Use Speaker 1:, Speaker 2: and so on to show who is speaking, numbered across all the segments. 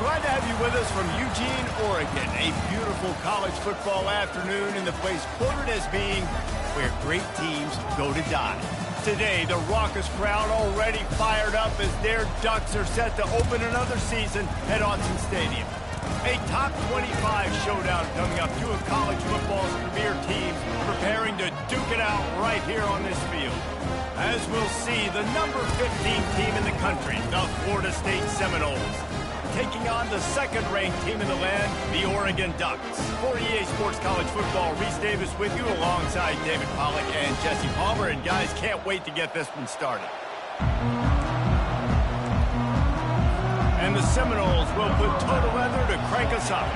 Speaker 1: Glad to have you with us from Eugene, Oregon. A beautiful college football afternoon in the place quoted as being where great teams go to die. Today, the raucous crowd already fired up as their Ducks are set to open another season at Autzen Stadium. A top 25 showdown coming up. Two of college football's premier teams preparing to duke it out right here on this field. As we'll see, the number 15 team in the country, the Florida State Seminoles, taking on the second-ranked team in the land, the Oregon Ducks. For EA Sports College Football, Reese Davis with you alongside David Pollack and Jesse Palmer. And guys, can't wait to get this one started. And the Seminoles will put total weather to crank us up.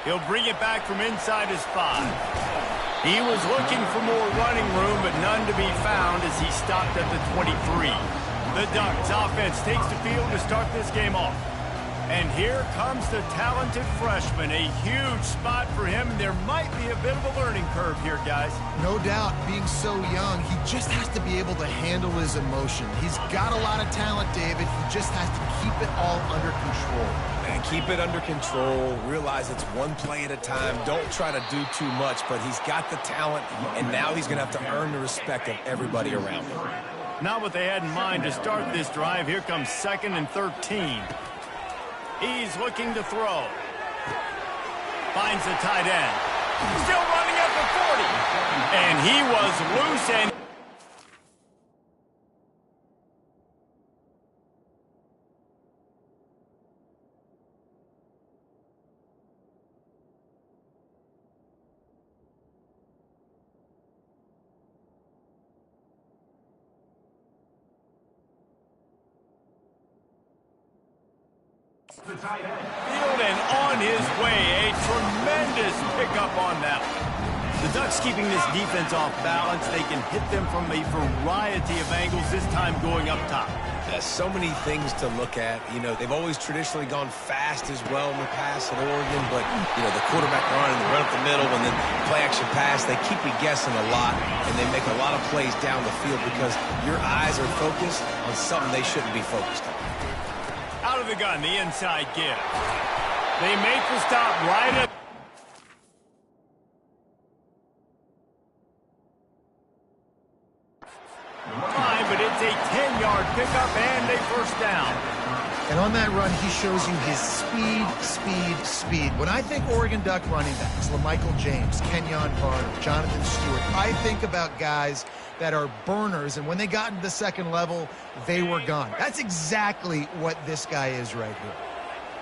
Speaker 1: He'll bring it back from inside his 5. He was looking for more running room, but none to be found as he stopped at the 23. The Ducks offense takes the field to start this game off. And here comes the talented freshman. A huge spot for him. There might be a bit of a learning curve here, guys.
Speaker 2: No doubt, being so young, he just has to be able to handle his emotion. He's got a lot of talent, David. He just has to keep it all under control.
Speaker 3: And keep it under control. Realize it's one play at a time. Don't try to do too much, but he's got the talent, and now he's going to have to earn the respect of everybody around him.
Speaker 1: Not what they had in mind to start this drive. Here comes 2nd and 13. He's looking to throw. Finds the tight end. Still running at the 40. And he was loose and... Field and on his way. A tremendous pickup on that one. The Ducks keeping this defense off balance. They can hit them from a variety of angles, this time going up top.
Speaker 3: So many things to look at. You know, they've always traditionally gone fast as well in the past at Oregon, but, you know, the quarterback run and the run up the middle and then play action pass, they keep you guessing a lot, and they make a lot of plays down the field because your eyes are focused on something they shouldn't be focused on.
Speaker 1: Out of the gun, the inside give. They make the stop right at... But it's a 10-yard pickup and a first down.
Speaker 2: And on that run, he shows you his speed. When I think Oregon Duck running backs, LaMichael James, Kenyon Barner, Jonathan Stewart, I think about guys that are burners, and when they got into the second level, they were gone. That's exactly what this guy is right here.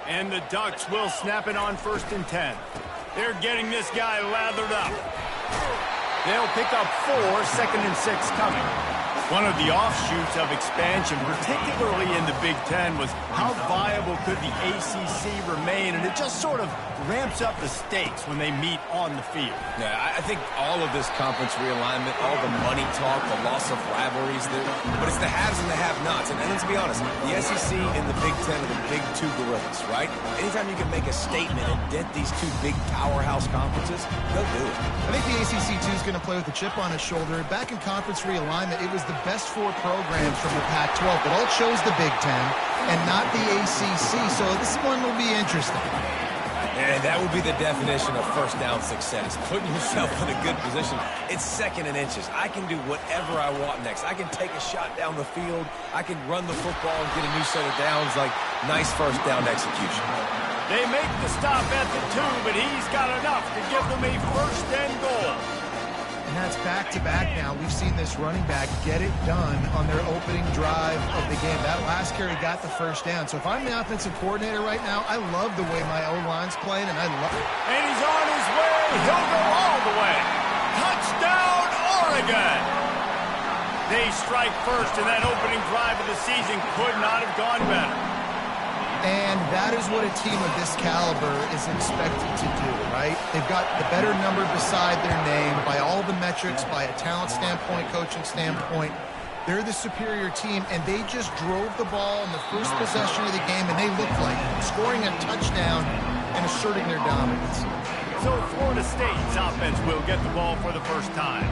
Speaker 1: And the Ducks will snap it on 1st and 10. They're getting this guy lathered up. They'll pick up 4, 2nd and 6 coming. One of the offshoots of expansion, particularly in the Big Ten, was how viable could the ACC remain, and it just sort of ramps up the stakes when they meet on the field.
Speaker 3: Yeah, I think all of this conference realignment, all the money talk, the loss of rivalries, but it's the haves and the have-nots. And let's be honest, the SEC and the Big Ten are the big two gorillas, right? Anytime you can make a statement and dent these two big powerhouse conferences, they'll do it.
Speaker 2: I think the ACC, too, is going to play with a chip on its shoulder. Back in conference realignment, it was the best 4 programs from the Pac-12 that all chose the Big Ten and not the ACC, so this one will be interesting.
Speaker 3: And that would be the definition of first down success, putting yourself in a good position. It's 2nd and inches. I can do whatever I want next. I can take a shot down the field. I can run the football and get a new set of downs. Like, nice first down execution.
Speaker 1: They make the stop at the 2, but he's got enough to give them a 1st and goal.
Speaker 2: And that's back-to-back now. We've seen this running back get it done on their opening drive of the game. That last carry got the first down. So if I'm the offensive coordinator right now, I love the way my O-line's playing, and I love it.
Speaker 1: And he's on his way. He'll go all the way. Touchdown, Oregon! They strike first, and that opening drive of the season could not have gone better.
Speaker 2: And that is what a team of this caliber is expected to do, right? They've got the better number beside their name by all the metrics, by a talent standpoint, coaching standpoint. They're the superior team, and they just drove the ball in the first possession of the game, and they looked like scoring a touchdown and asserting their dominance.
Speaker 1: So Florida State's offense will get the ball for the first time.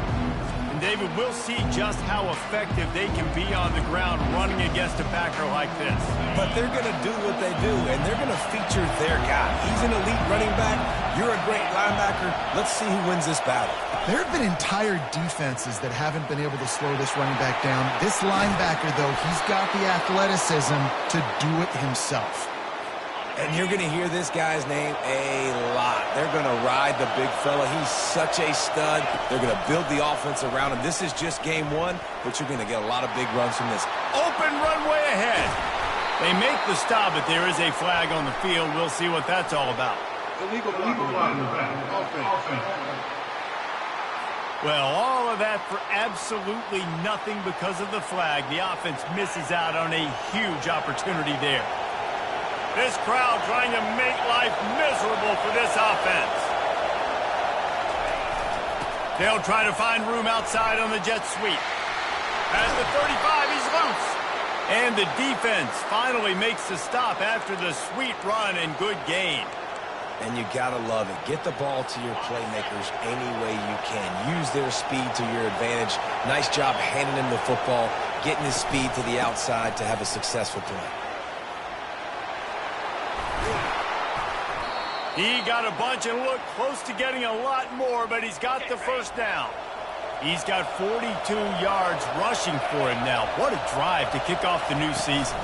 Speaker 1: And David, we'll see just how effective they can be on the ground running against a backer like this.
Speaker 3: But they're going to do what they do, and they're going to feature their guy. He's an elite running back. You're a great linebacker. Let's see who wins this battle.
Speaker 2: There have been entire defenses that haven't been able to slow this running back down. This linebacker, though, he's got the athleticism to do it himself.
Speaker 3: And you're going to hear this guy's name a lot. They're going to ride the big fella. He's such a stud. They're going to build the offense around him. This is just game one, but you're going to get a lot of big runs from this.
Speaker 1: Open runway ahead. They make the stop, but there is a flag on the field. We'll see what that's all about.
Speaker 4: Illegal flag.
Speaker 1: Well, all of that for absolutely nothing because of the flag. The offense misses out on a huge opportunity there. This crowd trying to make life miserable for this offense. They'll try to find room outside on the jet sweep. At the 35, he's loose. And the defense finally makes the stop after the sweet run and good gain.
Speaker 3: And you got to love it. Get the ball to your playmakers any way you can. Use their speed to your advantage. Nice job handing him the football, getting his speed to the outside to have a successful play.
Speaker 1: He got a bunch and looked close to getting a lot more, but he's got the first down. He's got 42 yards rushing for him now. What a drive to kick off the new season.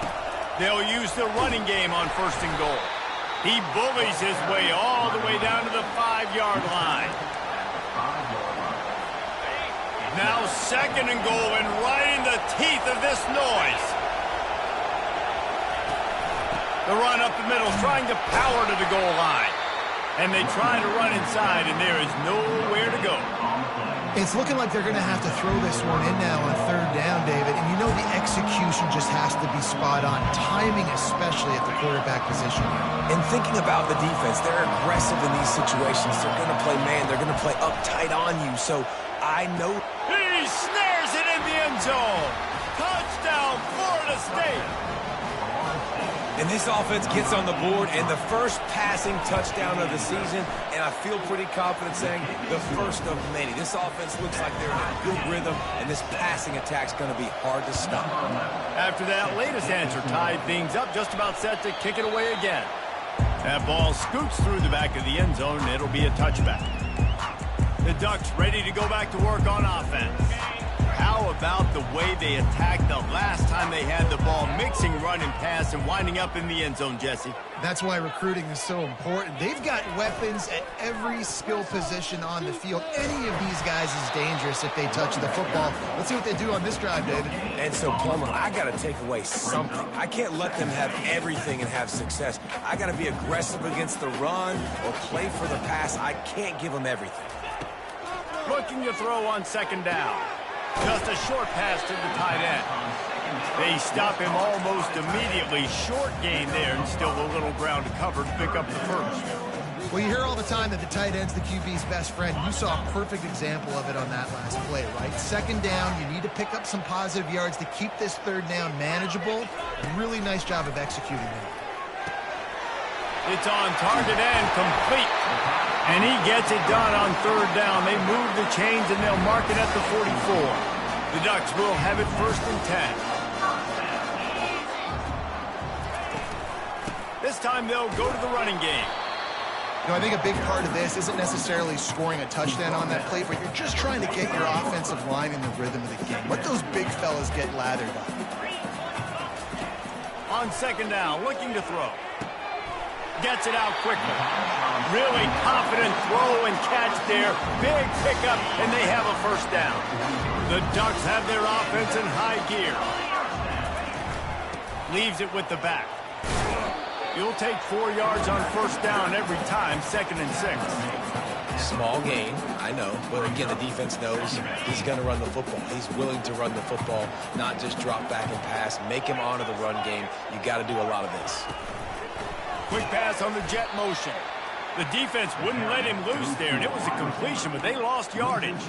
Speaker 1: They'll use the running game on 1st and goal. He bullies his way all the way down to the 5-yard line. Now 2nd and goal, and right in the teeth of this noise. The run up the middle, trying to power to the goal line. And they try to run inside, and there is nowhere to go.
Speaker 2: It's looking like they're going to have to throw this one in now on 3rd down, David. And you know the execution just has to be spot on. Timing especially at the quarterback position.
Speaker 3: And thinking about the defense, they're aggressive in these situations. They're going to play man. They're going to play up tight on you. So I know.
Speaker 1: He snares it in the end zone. Touchdown, Florida State.
Speaker 3: And this offense gets on the board, and the first passing touchdown of the season, and I feel pretty confident saying the first of many. This offense looks like they're in a good rhythm, and this passing attack's going to be hard to stop.
Speaker 1: After that latest answer tied things up, just about set to kick it away again. That ball scoots through the back of the end zone, and it'll be a touchback. The Ducks ready to go back to work on offense. How about the way they attacked the last time they had the ball, mixing run and pass and winding up in the end zone, Jesse?
Speaker 2: That's why recruiting is so important. They've got weapons at every skill position on the field. Any of these guys is dangerous if they touch the football. Let's see what they do on this drive, David.
Speaker 3: And so, Plummer, I got to take away something. I can't let them have everything and have success. I got to be aggressive against the run or play for the pass. I can't give them everything.
Speaker 1: Looking to throw on 2nd down. Just a short pass to the tight end. They stop him almost immediately. Short gain there, and still a little ground to cover to pick up the first.
Speaker 2: Well, you hear all the time that the tight end's the QB's best friend. You saw a perfect example of it on that last play, right? 2nd down, you need to pick up some positive yards to keep this 3rd down manageable. Really nice job of executing that.
Speaker 1: It's on target and complete. And he gets it done on 3rd down. They move the chains, and they'll mark it at the 44. The Ducks will have it 1st and 10. This time they'll go to the running game.
Speaker 2: You know, I think a big part of this isn't necessarily scoring a touchdown on that play, but you're just trying to get your offensive line in the rhythm of the game. Let those big fellas get lathered up.
Speaker 1: On 2nd down, looking to throw. Gets it out quickly. Really confident throw and catch there. Big pickup, and they have a 1st down. The Ducks have their offense in high gear. Leaves it with the back. You'll take 4 yards on 1st down every time, 2nd and 6.
Speaker 3: Small gain, I know, but again, the defense knows he's going to run the football. He's willing to run the football, not just drop back and pass. Make him honor the run game. You got to do a lot of this.
Speaker 1: Quick pass on the jet motion. The defense wouldn't let him loose there, and it was a completion, but they lost yardage.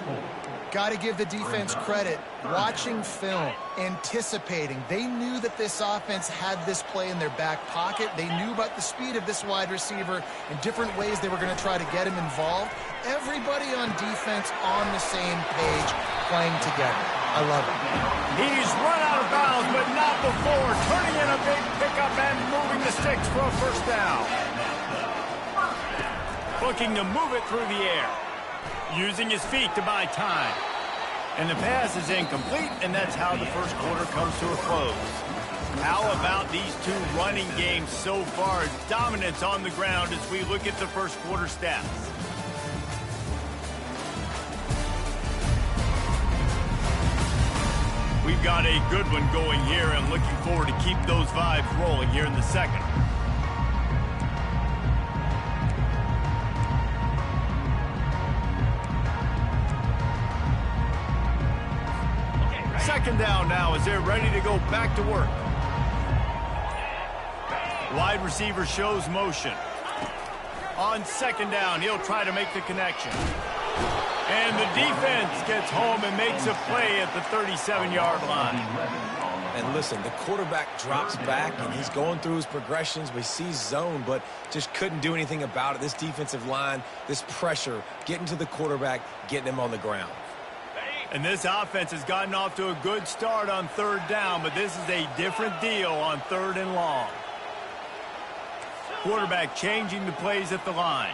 Speaker 2: Got to give the defense credit. Watching film, anticipating. They knew that this offense had this play in their back pocket. They knew about the speed of this wide receiver and different ways they were going to try to get him involved. Everybody on defense on the same page. playing together. I love it.
Speaker 1: He's run out of bounds, but not before turning in a big pickup and moving the sticks for a first down. Looking to move it through the air. Using his feet to buy time. And the pass is incomplete, and that's how the first quarter comes to a close. How about these two running games so far? Dominance on the ground as we look at the first quarter stats. We've got a good one going here, and looking forward to keep those vibes rolling here in the second. Second down now as they're ready to go back to work. Wide receiver shows motion. On second down, he'll try to make the connection. And the defense gets home and makes a play at the 37-yard line.
Speaker 3: And listen, the quarterback drops back, and he's going through his progressions. We see zone, but just couldn't do anything about it. This defensive line, this pressure, getting to the quarterback, getting him on the ground.
Speaker 1: And this offense has gotten off to a good start on third down, but this is a different deal on third and long. Quarterback changing the plays at the line.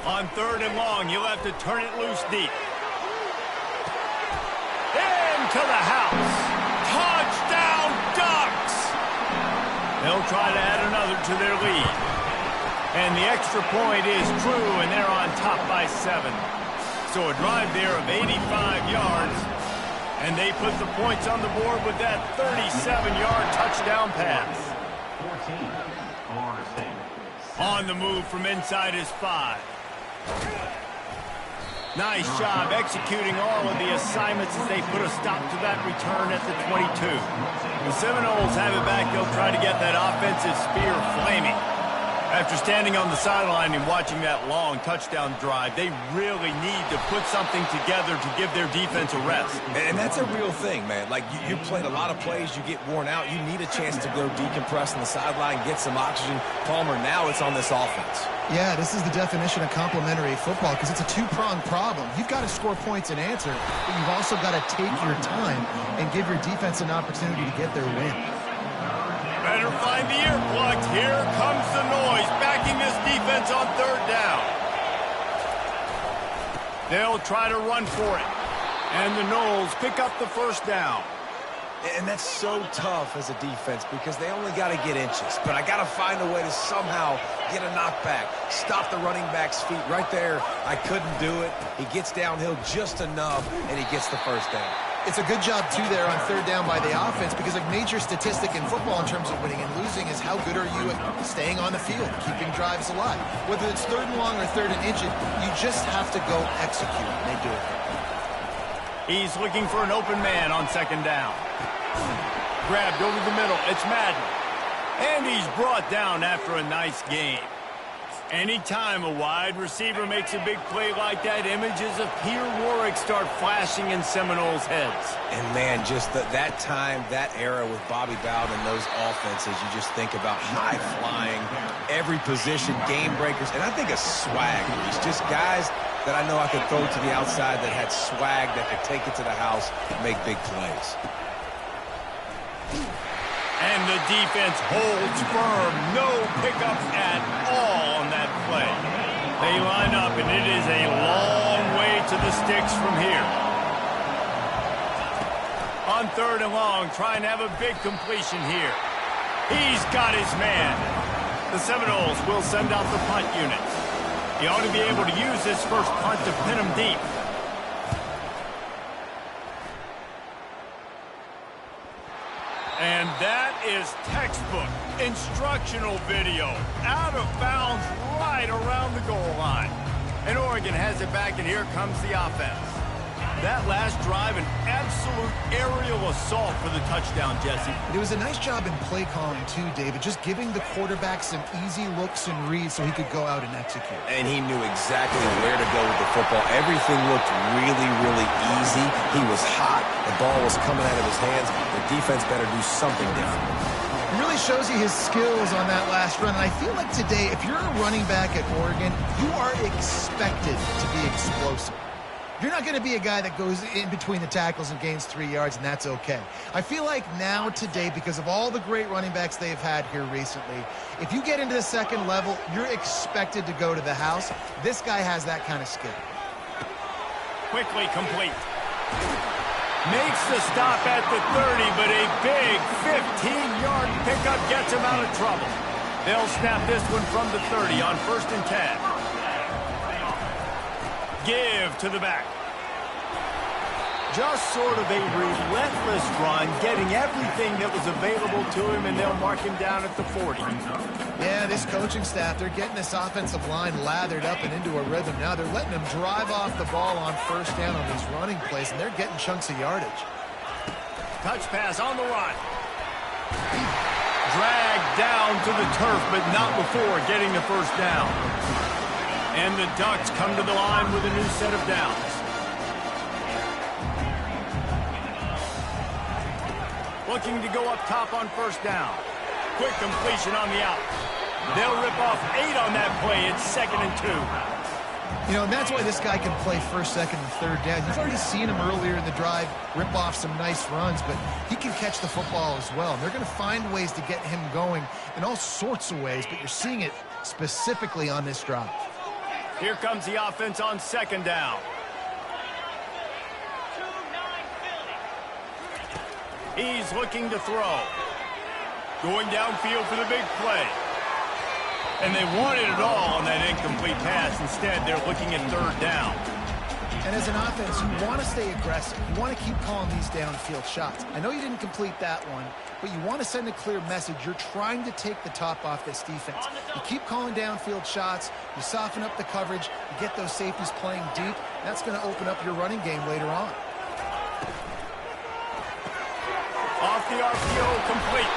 Speaker 1: On third and long, you'll have to turn it loose deep. Into the house. Touchdown, Ducks! They'll try to add another to their lead. And the extra point is true, and they're on top by 7. So a drive there of 85 yards, and they put the points on the board with that 37-yard touchdown pass. On the move from inside his 5. Nice job executing all of the assignments as they put a stop to that return at the 22. The Seminoles have it back. They'll try to get that offensive spear flaming. After standing on the sideline and watching that long touchdown drive, they really need to put something together to give their defense a rest.
Speaker 3: And that's a real thing, man. Like, you played a lot of plays, you get worn out. You need a chance to go decompress on the sideline, get some oxygen. Palmer, now it's on this offense.
Speaker 2: Yeah, this is the definition of complementary football because it's a two-pronged problem. You've got to score points and answer, but you've also got to take your time and give your defense an opportunity to get their win.
Speaker 1: Better find the earplugs. Here comes the noise, backing this defense on third down. They'll try to run for it. And the Noles pick up the first down.
Speaker 3: And that's so tough as a defense because they only got to get inches. But I got to find a way to somehow get a knockback, stop the running back's feet right there. I couldn't do it. He gets downhill just enough, and he gets the first down.
Speaker 2: It's a good job, too, there on third down by the offense because a major statistic in football in terms of winning and losing is how good are you at staying on the field, keeping drives alive. Whether it's third and long or third and inches, you just have to go execute, and they do it.
Speaker 1: He's looking for an open man on second down. Grabbed over the middle. It's Madden. And he's brought down after a nice game. Anytime a wide receiver makes a big play like that, images of Peter Warwick start flashing in Seminoles' heads.
Speaker 3: And, man, just that time, that era with Bobby Bowden and those offenses, you just think about high-flying, every position, game breakers, and I think of swag. It's just guys that I know I could throw to the outside that had swag, that could take it to the house, make big plays.
Speaker 1: And the defense holds firm. No pickups at all on that play. They line up, and it is a long way to the sticks from here. On third and long, trying to have a big completion here. He's got his man. The Seminoles will send out the punt unit. He ought to be able to use this first punt to pin him deep. And that is textbook instructional video. Out of bounds right around the goal line. And Oregon has it back, and here comes the offense. That last drive, an absolute aerial assault for the touchdown, Jesse.
Speaker 2: It was a nice job in play calling, too, David, just giving the quarterback some easy looks and reads so he could go out and execute.
Speaker 3: And he knew exactly where to go with the football. Everything looked really, really easy. He was hot. The ball was coming out of his hands. The defense better do something different.
Speaker 2: It really shows you his skills on that last run. And I feel like today, if you're a running back at Oregon, you are expected to be explosive. You're not going to be a guy that goes in between the tackles and gains 3 yards, and that's okay. I feel like now today, because of all the great running backs they've had here recently, if you get into the second level, you're expected to go to the house. This guy has that kind of skill.
Speaker 1: Quickly complete. Makes the stop at the 30, but a big 15-yard pickup gets him out of trouble. They'll snap this one from the 30 on 1st and 10. Give to the back. Just sort of a relentless run, getting everything that was available to him, and they'll mark him down at the 40.
Speaker 2: Yeah, this coaching staff, they're getting this offensive line lathered up and into a rhythm now. They're letting them drive off the ball on 1st down on these running plays, and they're getting chunks of yardage.
Speaker 1: Touch pass on the run. Dragged down to the turf, but not before getting the 1st down. And the Ducks come to the line with a new set of downs. Looking to go up top on 1st down. Quick completion on the out. They'll rip off 8 on that play. It's 2nd and 2.
Speaker 2: You know, and that's why this guy can play 1st, 2nd, and 3rd down. You've already seen him earlier in the drive rip off some nice runs, but he can catch the football as well. And they're going to find ways to get him going in all sorts of ways, but you're seeing it specifically on this drive.
Speaker 1: Here comes the offense on 2nd down. He's looking to throw. Going downfield for the big play. And they wanted it all on that incomplete pass. Instead, they're looking at 3rd down.
Speaker 2: And as an offense, you want to stay aggressive. You want to keep calling these downfield shots. I know you didn't complete that one, but you want to send a clear message. You're trying to take the top off this defense. You keep calling downfield shots. You soften up the coverage. You get those safeties playing deep. That's going to open up your running game later on.
Speaker 1: Off the RPO, complete.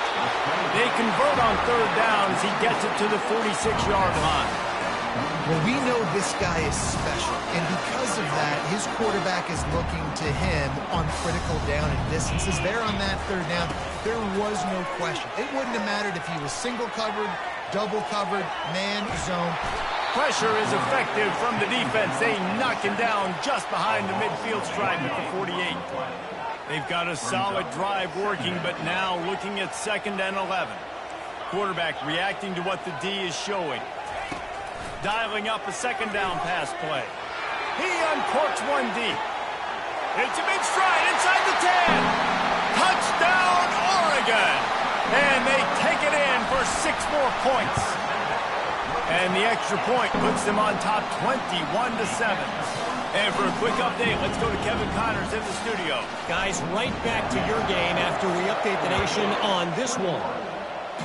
Speaker 1: They convert on 3rd down as he gets it to the 46-yard line.
Speaker 2: Well, we know this guy is special, and because of that, his quarterback is looking to him on critical down and distances. There on that 3rd down, there was no question. It wouldn't have mattered if he was single covered, double covered, man, zone.
Speaker 1: Pressure is effective from the defense. They knock him down just behind the midfield stripe at the 48. They've got a solid drive working, but now looking at 2nd and 11. Quarterback reacting to what the D is showing. Dialing up a 2nd down pass play. He uncorks one deep. It's a big stride inside the 10. Touchdown, Oregon. And they take it in for 6 more points. And the extra point puts them on top 21-7. And for a quick update, let's go to Kevin Connors in the studio.
Speaker 4: Guys, right back to your game after we update the nation on this one.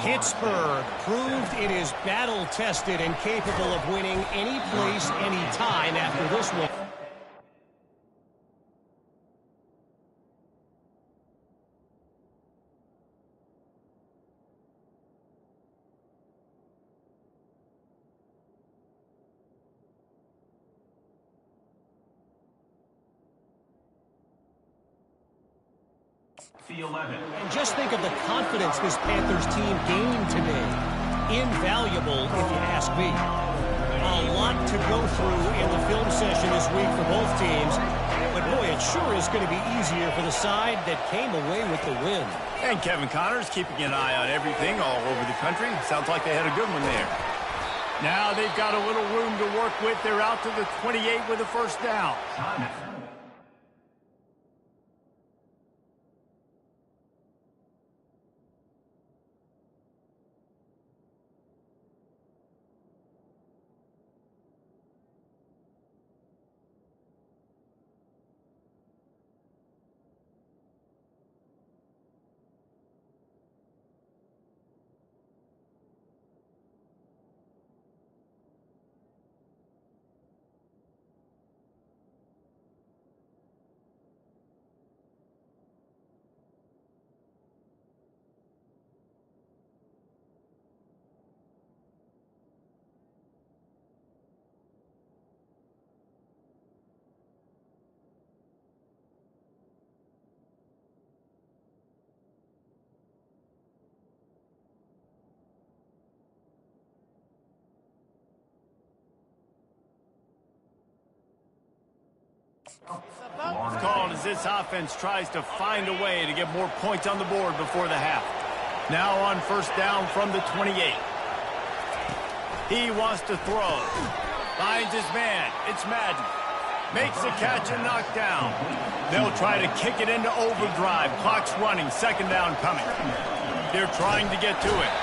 Speaker 4: Pittsburgh proved it is battle-tested and capable of winning any place, any time after this one. And just think of the confidence this Panthers team gained today. Invaluable, if you ask me. A lot to go through in the film session this week for both teams. But boy, it sure is going to be easier for the side that came away with the win.
Speaker 1: And Kevin Connors keeping an eye on everything all over the country. Sounds like they had a good one there. Now they've got a little room to work with. They're out to the 28 with a 1st down. It's called as this offense tries to find a way to get more points on the board before the half. Now on first down from the 28. He wants to throw. Finds his man. It's Madden. Makes the catch and knocked down. They'll try to kick it into overdrive. Clock's running. Second down coming. They're trying to get to it.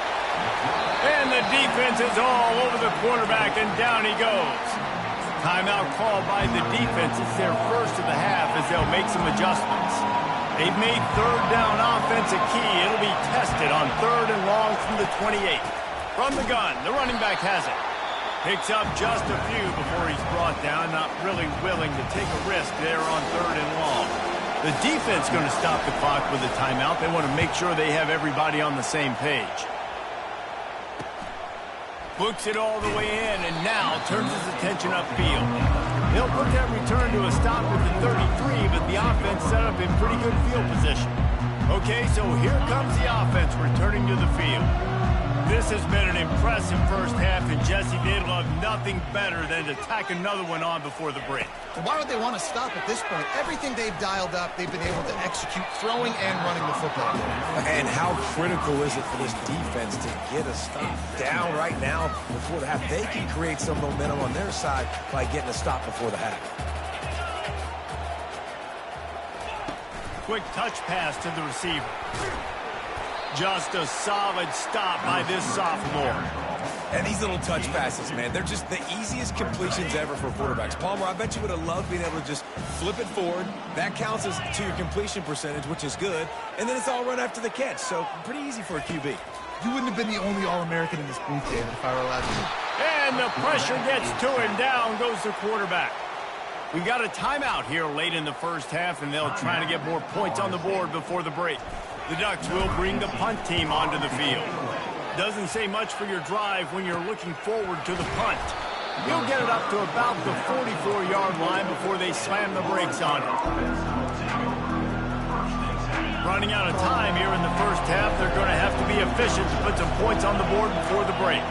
Speaker 1: And the defense is all over the quarterback, and down he goes. Timeout called by the defense. It's their first of the half as they'll make some adjustments. They've made third down offense a key. It'll be tested on third and long from the 28. From the gun, the running back has it. Picks up just a few before he's brought down, not really willing to take a risk there on third and long. The defense going to stop the clock with a timeout. They want to make sure they have everybody on the same page. Books it all the way in, and now turns his attention upfield. He'll put that return to a stop at the 33, but the offense set up in pretty good field position. Okay, so here comes the offense returning to the field. This has been an impressive first half, and Jesse, they'd love nothing better than to tack another one on before the break.
Speaker 2: Why would they want to stop at this point? Everything they've dialed up, they've been able to execute throwing and running the football.
Speaker 3: And how critical is it for this defense to get a stop down right now before the half? They can create some momentum on their side by getting a stop before the half.
Speaker 1: Quick touch pass to the receiver. Just a solid stop by this sophomore.
Speaker 3: And these little touch passes, man, they're just the easiest completions ever for quarterbacks. Palmer, I bet you would have loved being able to just flip it forward. That counts as to your completion percentage, which is good. And then it's all run after the catch, so pretty easy for a QB.
Speaker 2: You wouldn't have been the only All-American in this booth, David, if I were allowed to.
Speaker 1: And the pressure gets to him. Down goes the quarterback. We've got a timeout here late in the first half, and they'll try to get more points on the board before the break. The Ducks will bring the punt team onto the field. Doesn't say much for your drive when you're looking forward to the punt. You'll get it up to about the 44-yard line before they slam the brakes on it. Running out of time here in the first half, they're going to have to be efficient to put some points on the board before the break.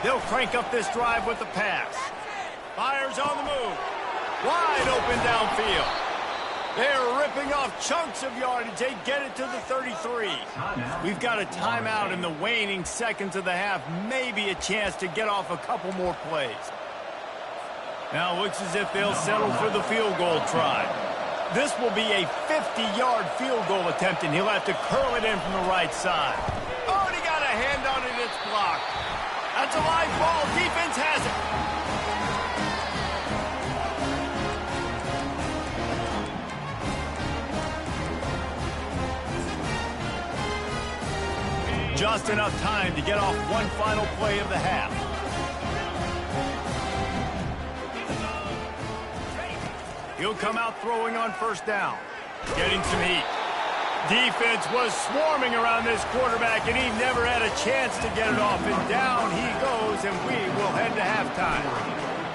Speaker 1: They'll crank up this drive with the pass. Fires on the move. Wide open downfield. They're ripping off chunks of yardage. They get it to the 33. We've got a timeout in the waning seconds of the half. Maybe a chance to get off a couple more plays. Now it looks as if they'll settle for the field goal try. This will be a 50-yard field goal attempt, and he'll have to curl it in from the right side. Oh, and he got a hand on it. It's blocked. That's a live ball. Defense has it. Just enough time to get off one final play of the half. He'll come out throwing on first down. Getting some heat. Defense was swarming around this quarterback, and he never had a chance to get it off. And down he goes, and we will head to halftime.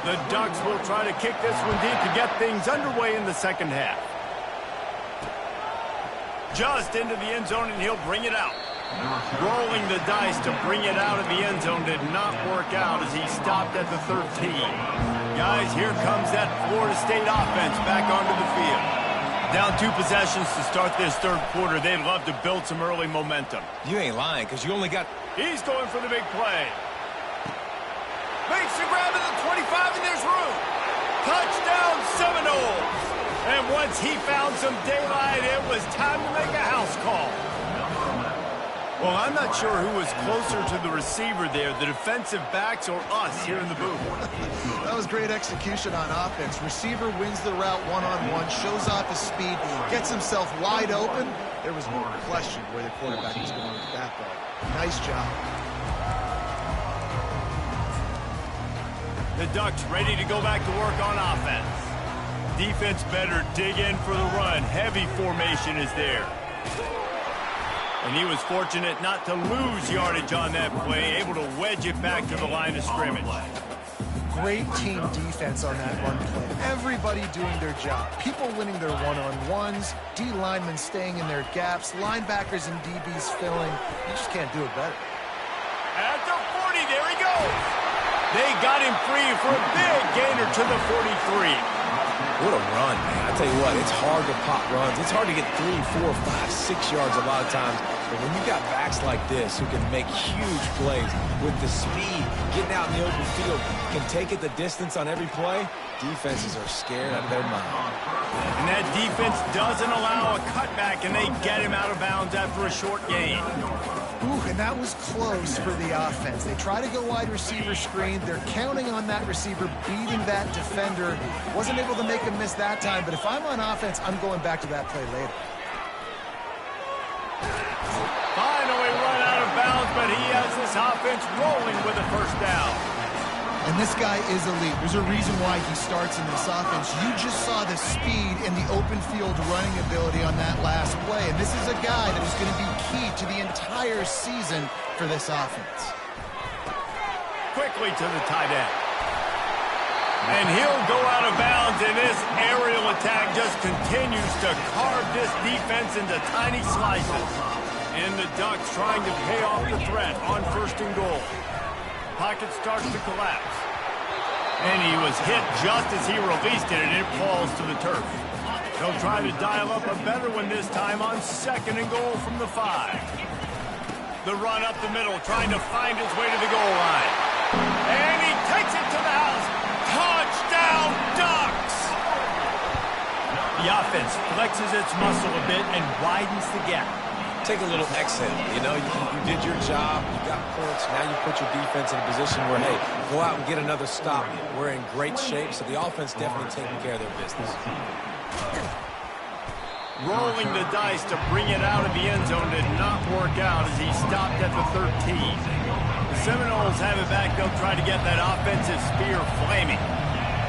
Speaker 1: The Ducks will try to kick this one deep to get things underway in the second half. Just into the end zone, and he'll bring it out. Rolling the dice to bring it out of the end zone did not work out as he stopped at the 13. Guys, here comes that Florida State offense back onto the field. Down 2 possessions to start this third quarter. They'd love to build some early momentum.
Speaker 3: You ain't lying, because you only got...
Speaker 1: He's going for the big play. Makes the grab at the 25, and there's room. Touchdown Seminoles. And once he found some daylight, it was time to make a house call. Well, I'm not sure who was closer to the receiver there, the defensive backs or us here in the booth.
Speaker 2: That was great execution on offense. Receiver wins the route one-on-one, shows off his speed, gets himself wide open. There was no question where the quarterback was going with that ball. Nice job.
Speaker 1: The Ducks ready to go back to work on offense. Defense better dig in for the run. Heavy formation is there. And he was fortunate not to lose yardage on that play, able to wedge it back to the line of scrimmage.
Speaker 2: Great team defense on that run play. Everybody doing their job. People winning their one-on-ones, D linemen staying in their gaps, linebackers and DBs filling. You just can't do it better.
Speaker 1: At the 40, there he goes. They got him free for a big gainer to the 43.
Speaker 3: What a run, man. I tell you what, it's hard to pop runs. It's hard to get 3, 4, 5, 6 yards a lot of times. But when you got backs like this who can make huge plays with the speed, getting out in the open field, can take it the distance on every play, defenses are scared out of their mind.
Speaker 1: And that defense doesn't allow a cutback, and they get him out of bounds after a short gain.
Speaker 2: Ooh, and that was close for the offense. They try to go wide receiver screen. They're counting on that receiver beating that defender. Wasn't able to make him miss that time, but if I'm on offense, I'm going back to that play later.
Speaker 1: Finally run out of bounds, but he has this offense rolling with a first down.
Speaker 2: And this guy is elite. There's a reason why he starts in this offense. You just saw the speed and the open field running ability on that last play. And this is a guy that is going to be key to the entire season for this offense.
Speaker 1: Quickly to the tight end. And he'll go out of bounds, and this aerial attack just continues to carve this defense into tiny slices. And the Ducks trying to pay off the threat on 1st and goal. Pocket starts to collapse. And he was hit just as he released it, and it falls to the turf. They'll try to dial up a better one this time on 2nd and goal from the 5. The run up the middle, trying to find his way to the goal line. And he takes it to the house. Touchdown, Ducks! The offense flexes its muscle a bit and widens the gap.
Speaker 3: Take a little exhale. You know, you did your job. You got points. Now you put your defense in a position where, hey, go out and get another stop. We're in great shape, so the offense definitely taking care of their business.
Speaker 1: Rolling the dice to bring it out of the end zone did not work out as he stopped at the 13. The Seminoles have it back. They'll try to get that offensive spear flaming.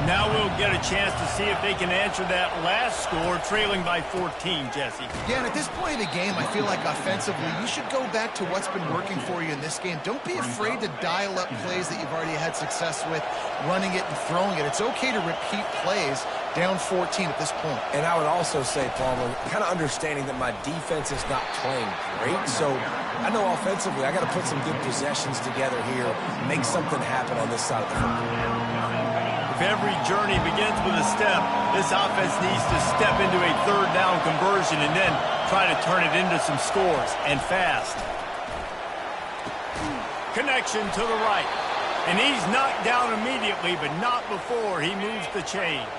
Speaker 1: Now we'll get a chance to see if they can answer that last score, trailing by 14, Jesse.
Speaker 2: Yeah, and at this point of the game, I feel like offensively, you should go back to what's been working for you in this game. Don't be afraid to dial up plays that you've already had success with, running it and throwing it. It's okay to repeat plays down 14 at this point.
Speaker 3: And I would also say, Palmer, kind of understanding that my defense is not playing great, so I know offensively I got to put some good possessions together here, make something happen on this side of the football.
Speaker 1: If every journey begins with a step, this offense needs to step into a 3rd down conversion and then try to turn it into some scores, and fast. Connection to the right. And he's knocked down immediately, but not before he moves the chains.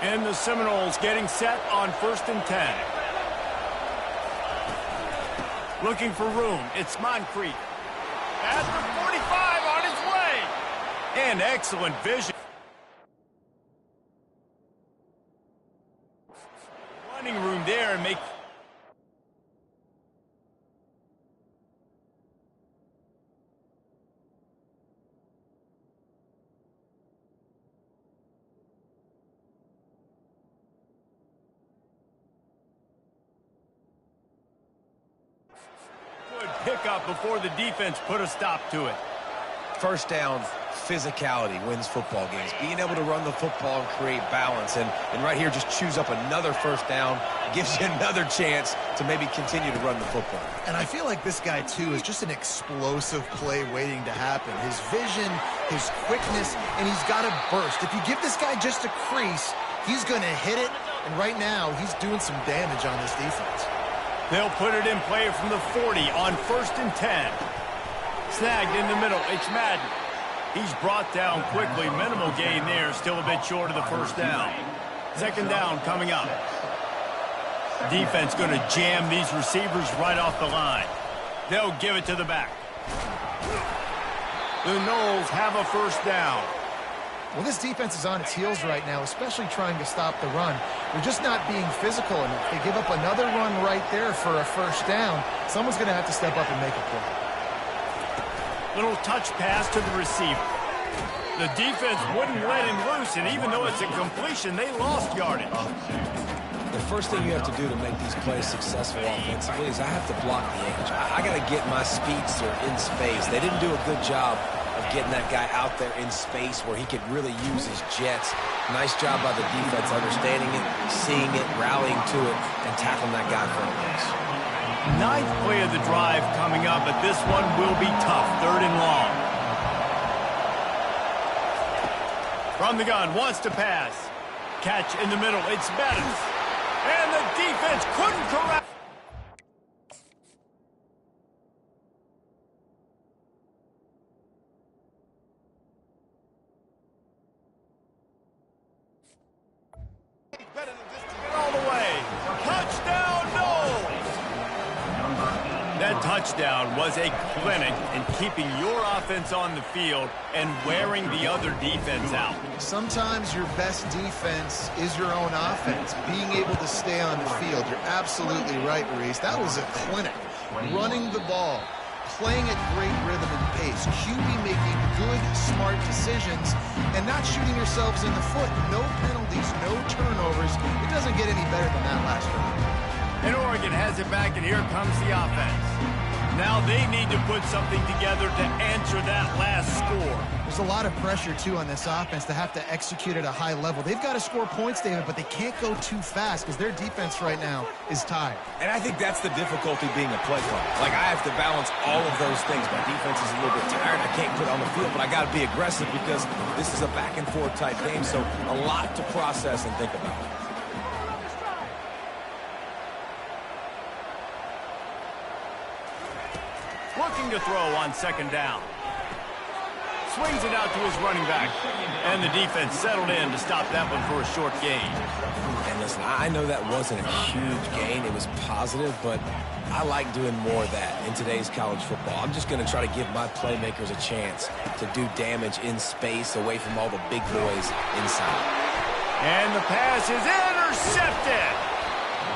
Speaker 1: And the Seminoles getting set on 1st and 10. Looking for room. It's Moncrief. At the 45 on his way. And excellent vision. Running room there and make... Good pickup before the defense put a stop to it.
Speaker 3: 1st down, physicality wins football games. Being able to run the football and create balance. And right here, just choose up another 1st down, gives you another chance to maybe continue to run the football.
Speaker 2: And I feel like this guy, too, is just an explosive play waiting to happen. His vision, his quickness, and he's got a burst. If you give this guy just a crease, he's going to hit it. And right now, he's doing some damage on this defense.
Speaker 1: They'll put it in play from the 40 on 1st and 10. Snagged in the middle. It's Madden. He's brought down quickly. Minimal gain there. Still a bit short of the 1st down. 2nd down coming up. Defense going to jam these receivers right off the line. They'll give it to the back. The Noles have a 1st down.
Speaker 2: Well, this defense is on its heels right now, especially trying to stop the run. They're just not being physical enough. They give up another run right there for a 1st down. Someone's going to have to step up and make a play.
Speaker 1: Little touch pass to the receiver. The defense wouldn't let him loose, and even though it's a completion, they lost yardage.
Speaker 3: The first thing you have to do to make these plays successful offensively is I have to block the edge. I got to get my speedster in space. They didn't do a good job of getting that guy out there in space where he could really use his jets. Nice job by the defense understanding it, seeing it, rallying to it, and tackling that guy for a loss.
Speaker 1: 9th play of the drive coming up, but this one will be tough. 3rd and long. From the gun, wants to pass. catch in the middle. It's Bettis. And the defense couldn't correct. All the way. Touchdown, no! That touchdown was a clinic in keeping your offense on the field and wearing the other defense out.
Speaker 2: Sometimes your best defense is your own offense, being able to stay on the field. You're absolutely right, Reese. That was a clinic. Running the ball, playing at great rhythm and pace, QB making good, smart decisions, and not shooting yourselves in the foot. No penalties, no turnovers. It doesn't get any better than that last round.
Speaker 1: And Oregon has it back, and here comes the offense. Now they need to put something together to answer that last score.
Speaker 2: There's a lot of pressure, too, on this offense to have to execute at a high level. They've got to score points, David, but they can't go too fast because their defense right now is tired.
Speaker 3: And I think that's the difficulty being a play caller. Like, I have to balance all of those things. My defense is a little bit tired. I can't put it on the field, but I got to be aggressive because this is a back-and-forth type game, so a lot to process and think about.
Speaker 1: Looking to throw on second down. Swings it out to his running back. And the defense settled in to stop that one for a short gain.
Speaker 3: And listen, I know that wasn't a huge gain. It was positive, but I like doing more of that in today's college football. I'm just going to try to give my playmakers a chance to do damage in space away from all the big boys inside.
Speaker 1: And the pass is intercepted.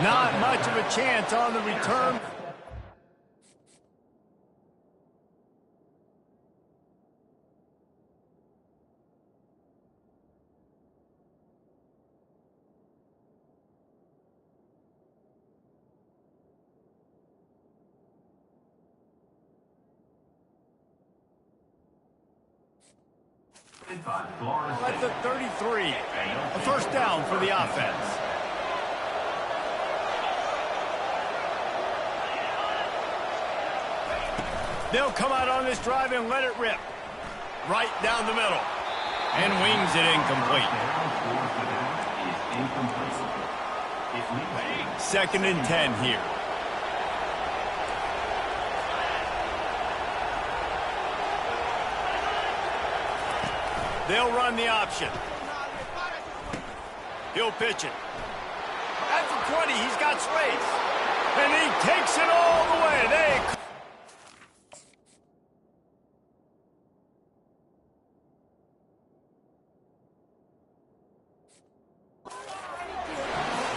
Speaker 1: Not much of a chance on the return. At the 33, a first down for the offense. They'll come out on this drive and let it rip. Right down the middle. And wings it incomplete. 2nd and 10 here. They'll run the option. He'll pitch it. At the 20, he's got space. And he takes it all the way.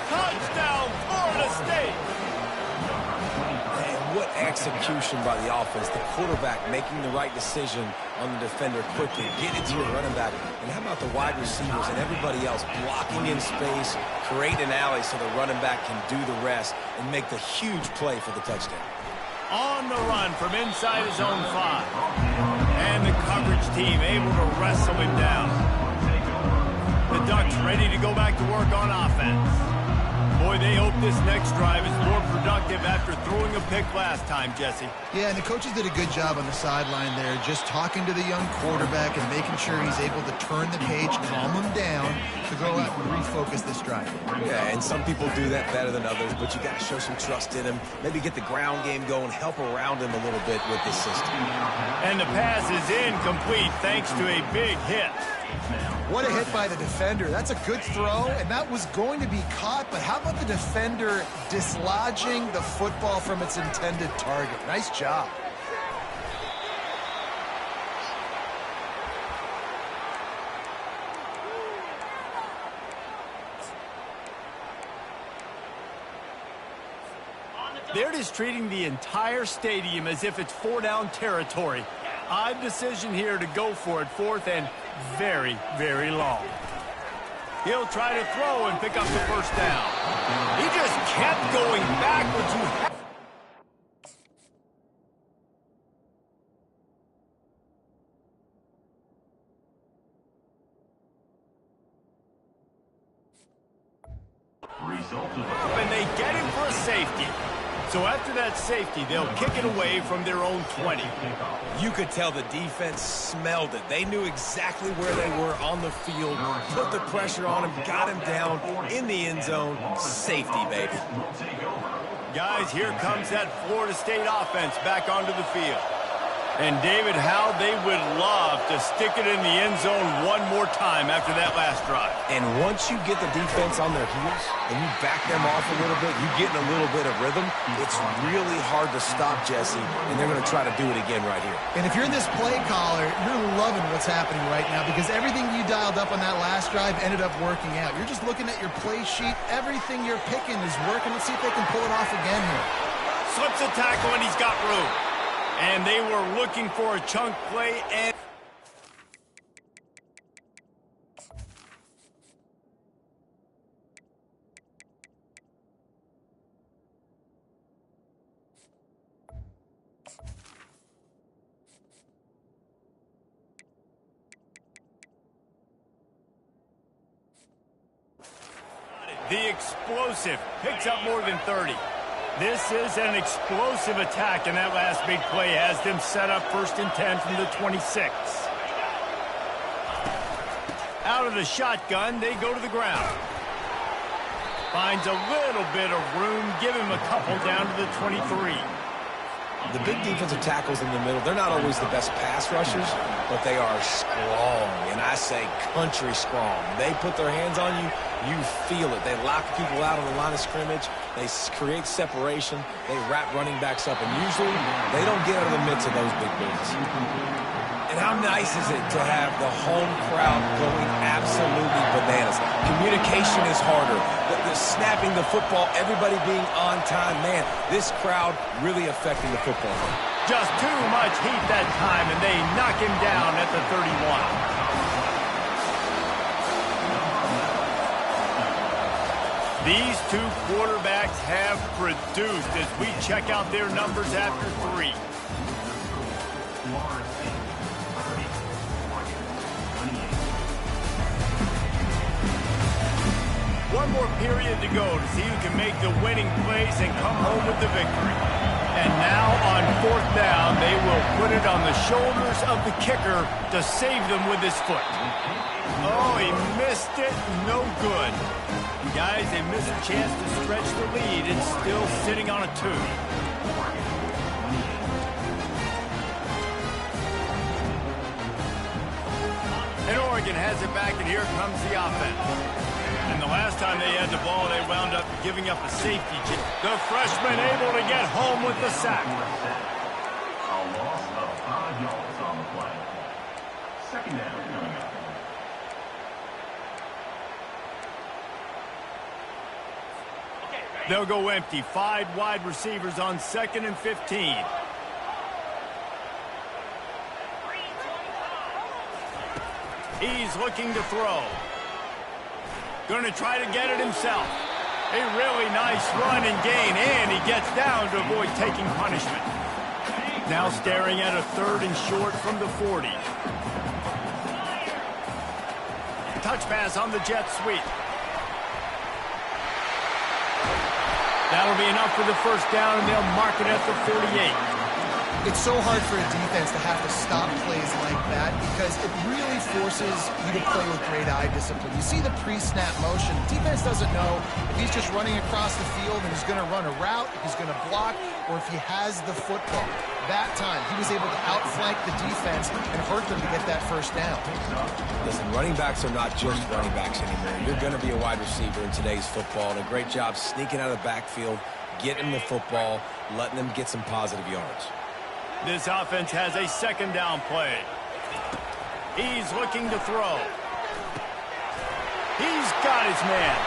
Speaker 1: Touchdown, Florida State.
Speaker 3: And what execution by the offense. The quarterback making the right decision on the defender quickly. Get it to your running back. And how about the wide receivers and everybody else blocking in space, create an alley so the running back can do the rest and make the huge play for the touchdown.
Speaker 1: On the run from inside his own 5. And the coverage team able to wrestle him down. The Ducks ready to go back to work on offense. Boy, they hope this next drive is more productive after throwing a pick last time, Jesse.
Speaker 2: Yeah, and the coaches did a good job on the sideline there, just talking to the young quarterback and making sure he's able to turn the page, calm him down, to go out and refocus this drive.
Speaker 3: Yeah, and some people do that better than others, but you got to show some trust in him. Maybe get the ground game going, help around him a little bit with this system.
Speaker 1: And the pass is incomplete thanks to a big hit.
Speaker 2: What a hit by the defender. That's a good throw, and that was going to be caught, but how about the defender dislodging the football from its intended target? Nice job.
Speaker 1: They're just treating the entire stadium as if it's 4-down territory. Odd decision here to go for it, 4th and very, very long. He'll try to throw and pick up the first down. He just kept going backwards. And they get him for a safety. So after that safety, they'll kick it away from their own 20.
Speaker 3: You could tell the defense smelled it. They knew exactly where they were on the field, put the pressure on him, got him down in the end zone. Safety, baby.
Speaker 1: Guys, here comes that Florida State offense back onto the field. And, David, how they would love to stick it in the end zone one more time after that last drive.
Speaker 3: And once you get the defense on their heels and you back them off a little bit, you get in a little bit of rhythm, it's really hard to stop, Jesse, and they're going to try to do it again right here.
Speaker 2: And if you're this play caller, you're loving what's happening right now because everything you dialed up on that last drive ended up working out. You're just looking at your play sheet. Everything you're picking is working. Let's see if they can pull it off again here.
Speaker 1: Slips a tackle, and he's got room. And they were looking for a chunk play, and the explosive picks up more than 30. This is an explosive attack, and that last big play has them set up 1st and 10 from the 26. Out of the shotgun, they go to the ground. Finds a little bit of room, give him a couple down to the 23.
Speaker 3: The big defensive tackles in the middle, they're not always the best pass rushers, but they are strong, and I say country strong. They put their hands on you, you feel it. They lock people out on the line of scrimmage. They create separation. They wrap running backs up, and usually they don't get out of the midst of those big boys. And how nice is it to have the home crowd going absolutely bananas? Communication is harder. The snapping the football, everybody being on time. Man, this crowd really affecting the football game.
Speaker 1: Just too much heat that time, and they knock him down at the 31. These two quarterbacks have produced as we check out their numbers after 3. One more period to go to see who can make the winning plays and come home with the victory. And now on 4th down, they will put it on the shoulders of the kicker to save them with his foot. Oh, he missed it. No good. Guys, they missed a chance to stretch the lead. It's still sitting on a 2. And Oregon has it back, and here comes the offense. And the last time they had the ball, they wound up giving up a safety. The freshman able to get home with the sack.
Speaker 5: A loss of 5 yards on the play. 2nd down coming up.
Speaker 1: They'll go empty. 5 wide receivers on 2nd and 15. He's looking to throw. Going to try to get it himself. A really nice run and gain, and he gets down to avoid taking punishment. Now staring at a 3rd and short from the 40. Touch pass on the jet sweep. That'll be enough for the 1st down, and they'll mark it at the 48.
Speaker 2: It's so hard for a defense to have to stop plays like that because it really forces you to play with great eye discipline. You see the pre-snap motion. Defense doesn't know if he's just running across the field and he's going to run a route, if he's going to block, or if he has the football. That time, he was able to outflank the defense and hurt them to get that 1st down.
Speaker 3: Listen, running backs are not just running backs anymore. You're going to be a wide receiver in today's football, and a great job sneaking out of the backfield, getting the football, letting them get some positive yards.
Speaker 1: This offense has a 2nd down play. He's looking to throw. He's got his man.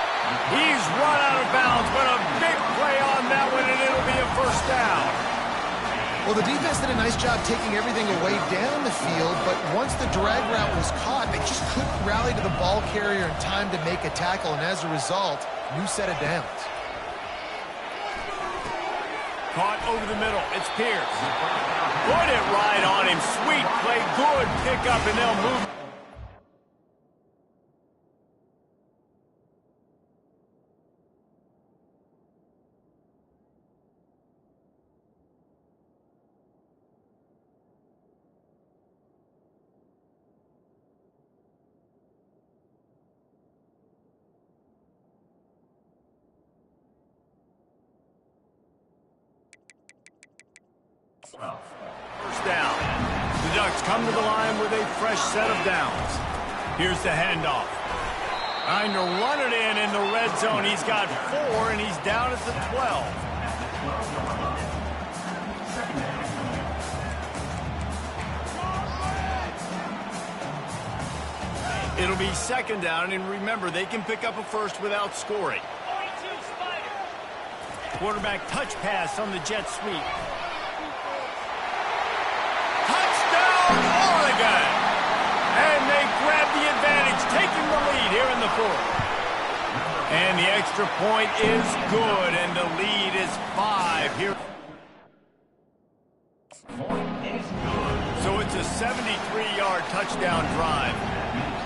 Speaker 1: He's run out of bounds, but a big play on that one, and it'll be a 1st down.
Speaker 2: Well, the defense did a nice job taking everything away down the field, but once the drag route was caught, they just couldn't rally to the ball carrier in time to make a tackle, and as a result, new set of downs.
Speaker 1: Caught over the middle. It's Pierce. Put it right on him. Sweet play. Good pickup, and they'll move. First down. The Ducks come to the line with a fresh set of downs. Here's the handoff. Trying to run it in the red zone. He's got 4, and he's down at the 12. It'll be second down, and remember, they can pick up a first without scoring. Quarterback touch pass on the jet sweep. Touchdown, Oregon! And they grab the advantage, taking the lead here in the fourth. And the extra point is good, and the lead is 5 here. So it's a 73-yard touchdown drive.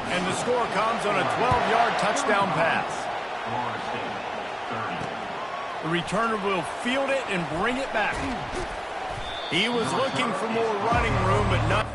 Speaker 1: And the score comes on a 12-yard touchdown pass. The returner will field it and bring it back. He was looking for more running room, but not.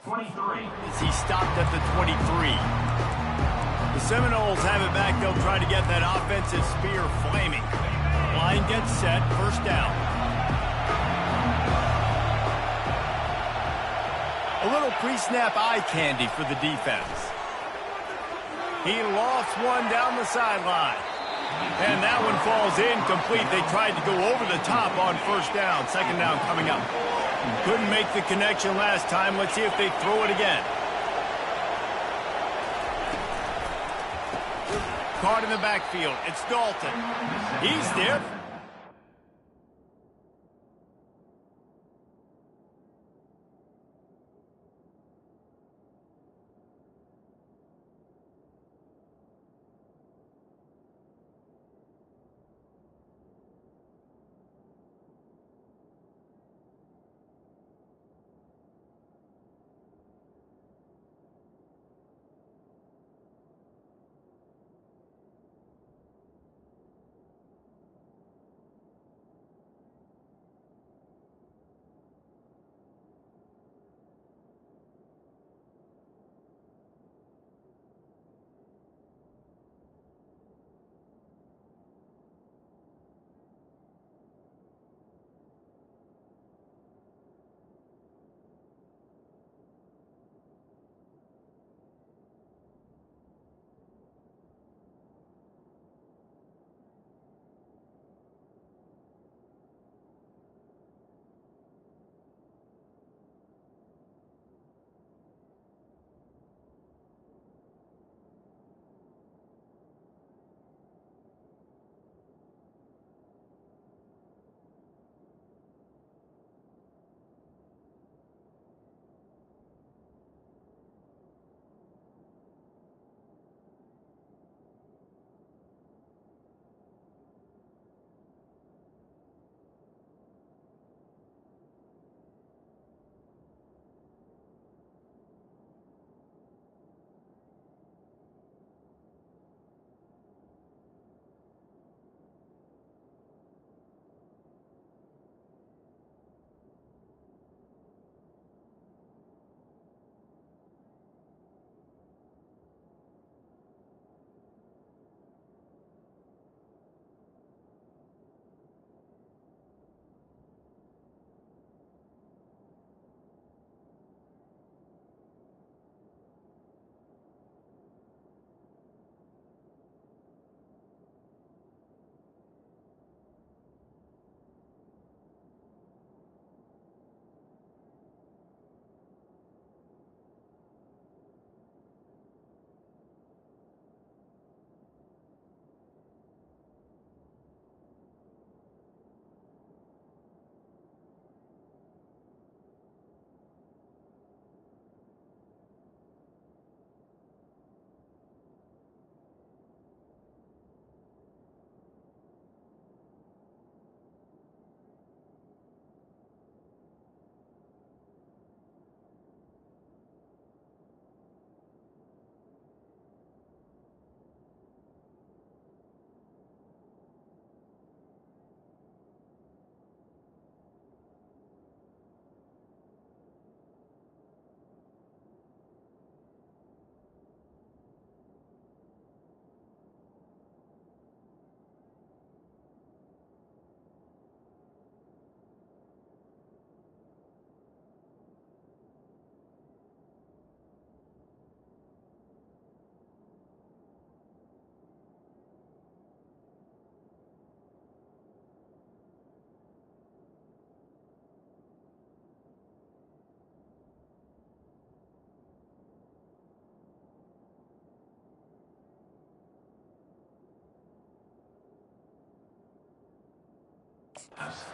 Speaker 5: 23.
Speaker 1: As he stopped at the 23. The Seminoles have it back. They'll try to get that offensive spear flaming. Line gets set. First down. A little pre-snap eye candy for the defense. He lost one down the sideline. And that one falls incomplete. They tried to go over the top on first down. Second down coming up. Couldn't make the connection last time. Let's see if they throw it again. Caught in the backfield. It's Dalton. He's there.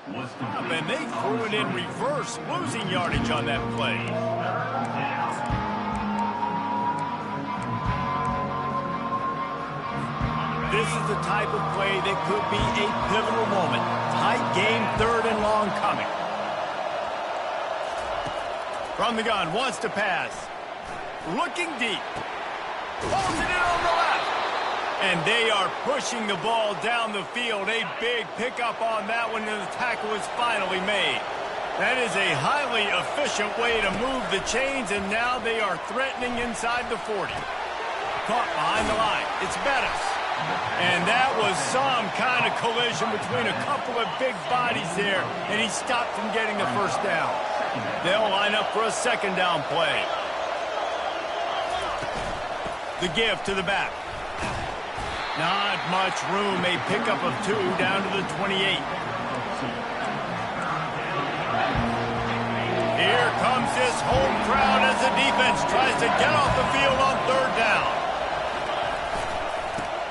Speaker 1: And they threw it in reverse, losing yardage on that play. This is the type of play that could be a pivotal moment. Tight game, third and long coming. From the gun, wants to pass. Looking deep. Holds it in on the left. And they are pushing the ball down the field. A big pickup on that one, and the tackle is finally made. That is a highly efficient way to move the chains, and now they are threatening inside the 40. Caught behind the line. It's Bettis. And that was some kind of collision between a couple of big bodies there, and he stopped from getting the first down. They'll line up for a second down play. The give to the back. Not much room. A pickup of 2 down to the 28. Here comes this home crowd as the defense tries to get off the field on third down.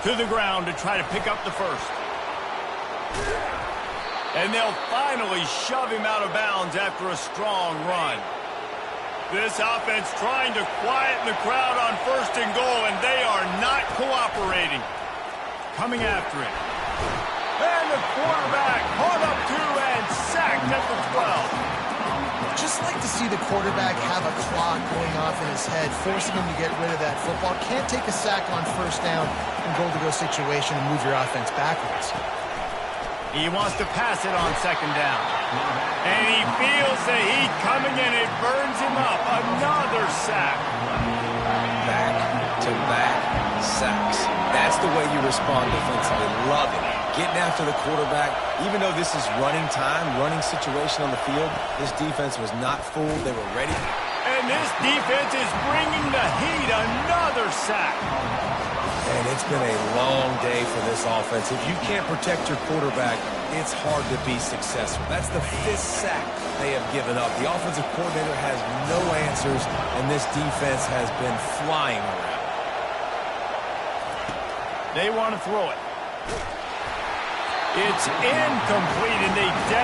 Speaker 1: To the ground to try to pick up the first. And they'll finally shove him out of bounds after a strong run. This offense trying to quieten the crowd on first and goal, and they are not cooperating. Coming after it. And the quarterback caught up to and sacked at the 12.
Speaker 2: Just like to see the quarterback have a clock going off in his head, forcing him to get rid of that football. Can't take a sack on first down and goal-to-go situation and move your offense backwards.
Speaker 1: He wants to pass it on second down. And he feels the heat coming and it burns him up. Another sack.
Speaker 3: Back-to-back sacks. That's the way you respond defensively. Love it. Getting after the quarterback, even though this is running time, running situation on the field, this defense was not fooled. They were ready.
Speaker 1: And this defense is bringing the heat. Another sack.
Speaker 3: And it's been a long day for this offense. If you can't protect your quarterback, it's hard to be successful. That's the 5th sack they have given up. The offensive coordinator has no answers, and this defense has been flying around.
Speaker 1: They want to throw it. It's incomplete, and they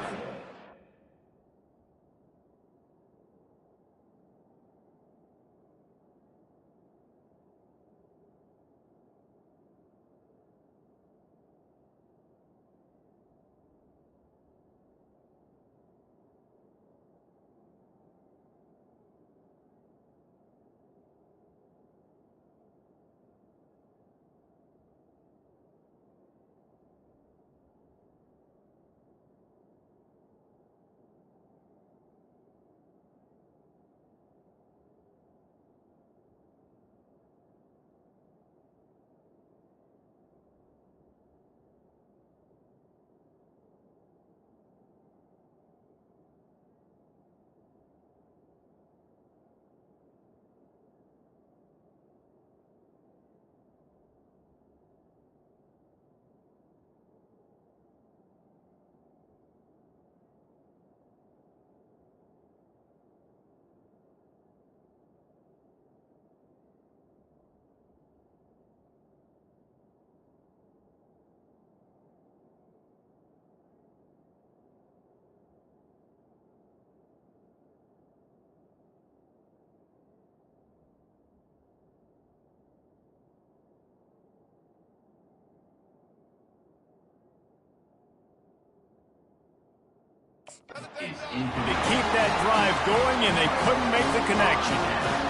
Speaker 1: to keep that drive going, and they couldn't make the connection.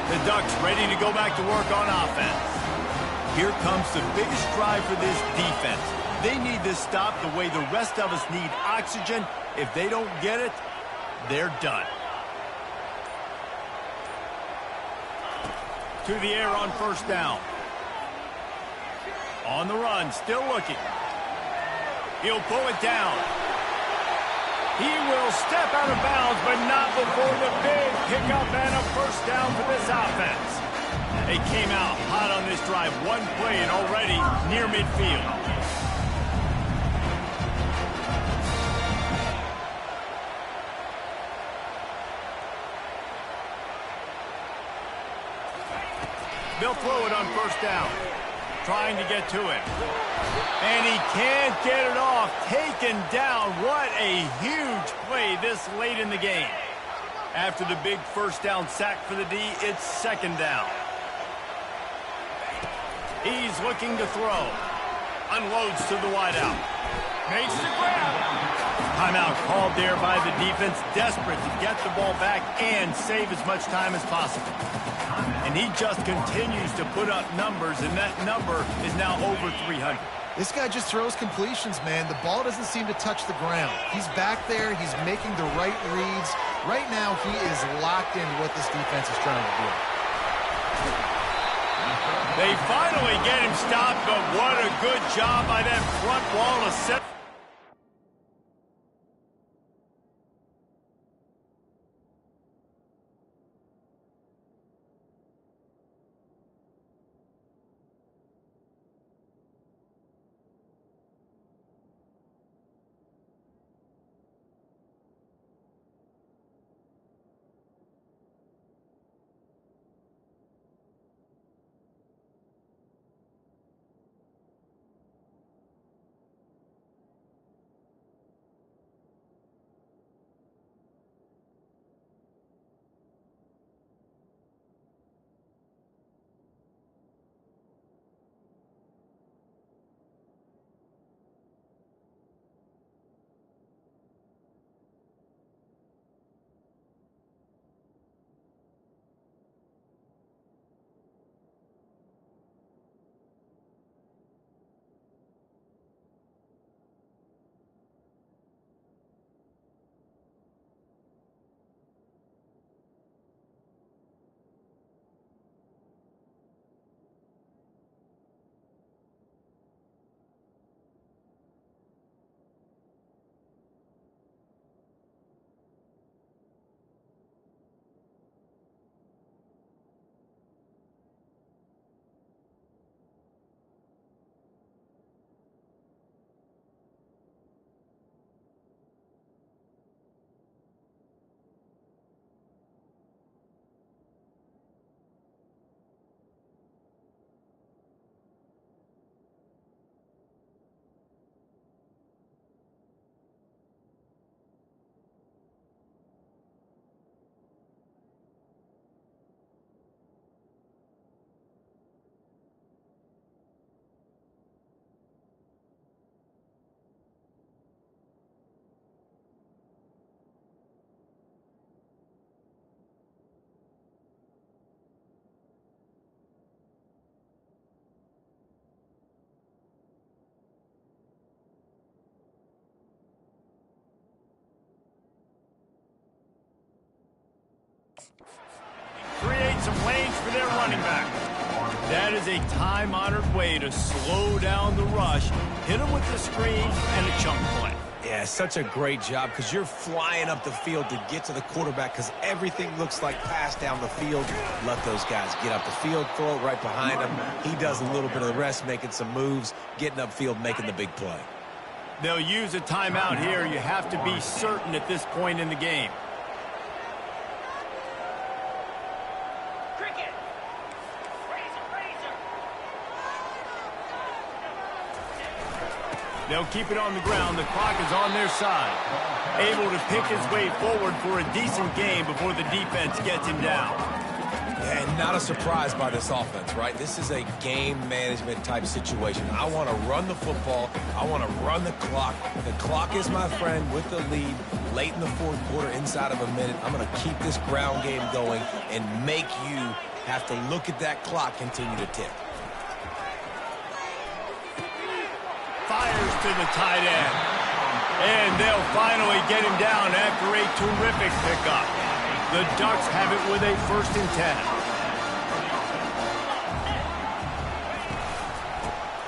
Speaker 1: The Ducks ready to go back to work on offense. Here comes the biggest drive for this defense. They need this stop the way the rest of us need oxygen. If they don't get it, they're done. To the air on first down. On the run, still looking. He'll pull it down. He will step out of bounds, but not before the big pickup and a first down for this offense. They came out hot on this drive. One play and already near midfield. They'll throw it on first down. Trying to get to it. And he can't get it off. Taken down. What a huge play this late in the game. After the big first down sack for the D, it's second down. He's looking to throw. Unloads to the wideout. Makes the grab. Timeout called there by the defense. Desperate to get the ball back and save as much time as possible. And he just continues to put up numbers, and that number is now over 300.
Speaker 2: This guy just throws completions, man. The ball doesn't seem to touch the ground. He's back there. He's making the right reads. Right now, he is locked in what this defense is trying to do.
Speaker 1: They finally get him stopped, but what a good job by that front wall to set. Create some lanes for their running back. That is a time-honored way to slow down the rush, hit them with the screen, and a chunk play.
Speaker 3: Yeah, such a great job because you're flying up the field to get to the quarterback because everything looks like pass down the field. Let those guys get up the field, throw it right behind him. He does a little bit of the rest, making some moves, getting upfield, making the big play.
Speaker 1: They'll use a timeout here. You have to be certain at this point in the game. They'll keep it on the ground. The clock is on their side. Able to pick his way forward for a decent game before the defense gets him down.
Speaker 3: And not a surprise by this offense, right? This is a game management type situation. I want to run the football. I want to run the clock. The clock is my friend with the lead late in the fourth quarter, inside of a minute. I'm going to keep this ground game going and make you have to look at that clock continue to tick.
Speaker 1: Fires to the tight end. And they'll finally get him down after a terrific pickup. The Ducks have it with a 1st and 10.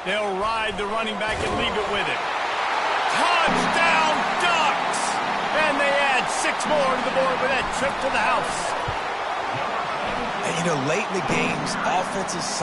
Speaker 1: They'll ride the running back and leave it with it. Touchdown, Ducks! And they add 6 more to the board with that trip to the house.
Speaker 3: And, you know, late in the games, offenses...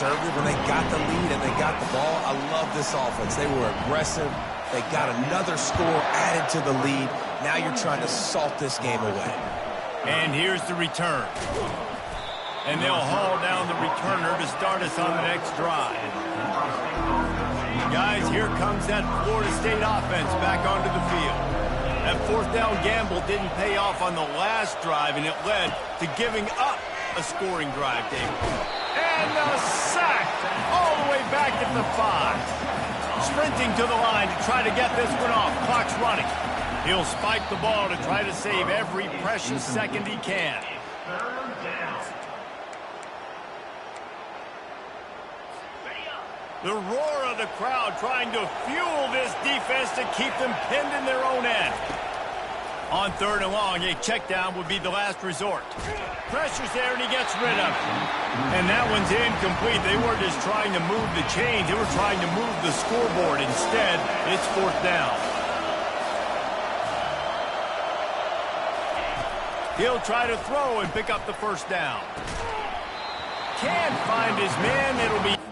Speaker 3: conservative when they got the lead and they got the ball. I love this offense. They were aggressive. They got another score added to the lead. Now you're trying to salt this game away.
Speaker 1: And here's the return. And they'll haul down the returner to start us on the next drive. Guys, here comes that Florida State offense back onto the field. That fourth down gamble didn't pay off on the last drive, and it led to giving up a scoring drive, David. And a sack all the way back at the 5. Sprinting to the line to try to get this one off. Clock's running. He'll spike the ball to try to save every precious second he can. The roar of the crowd trying to fuel this defense to keep them pinned in their own end. On 3rd and long, a check down would be the last resort. Pressure's there, and he gets rid of it. And that one's incomplete. They weren't just trying to move the chains. They were trying to move the scoreboard. Instead, it's 4th down. He'll try to throw and pick up the 1st down. Can't find his man. It'll be...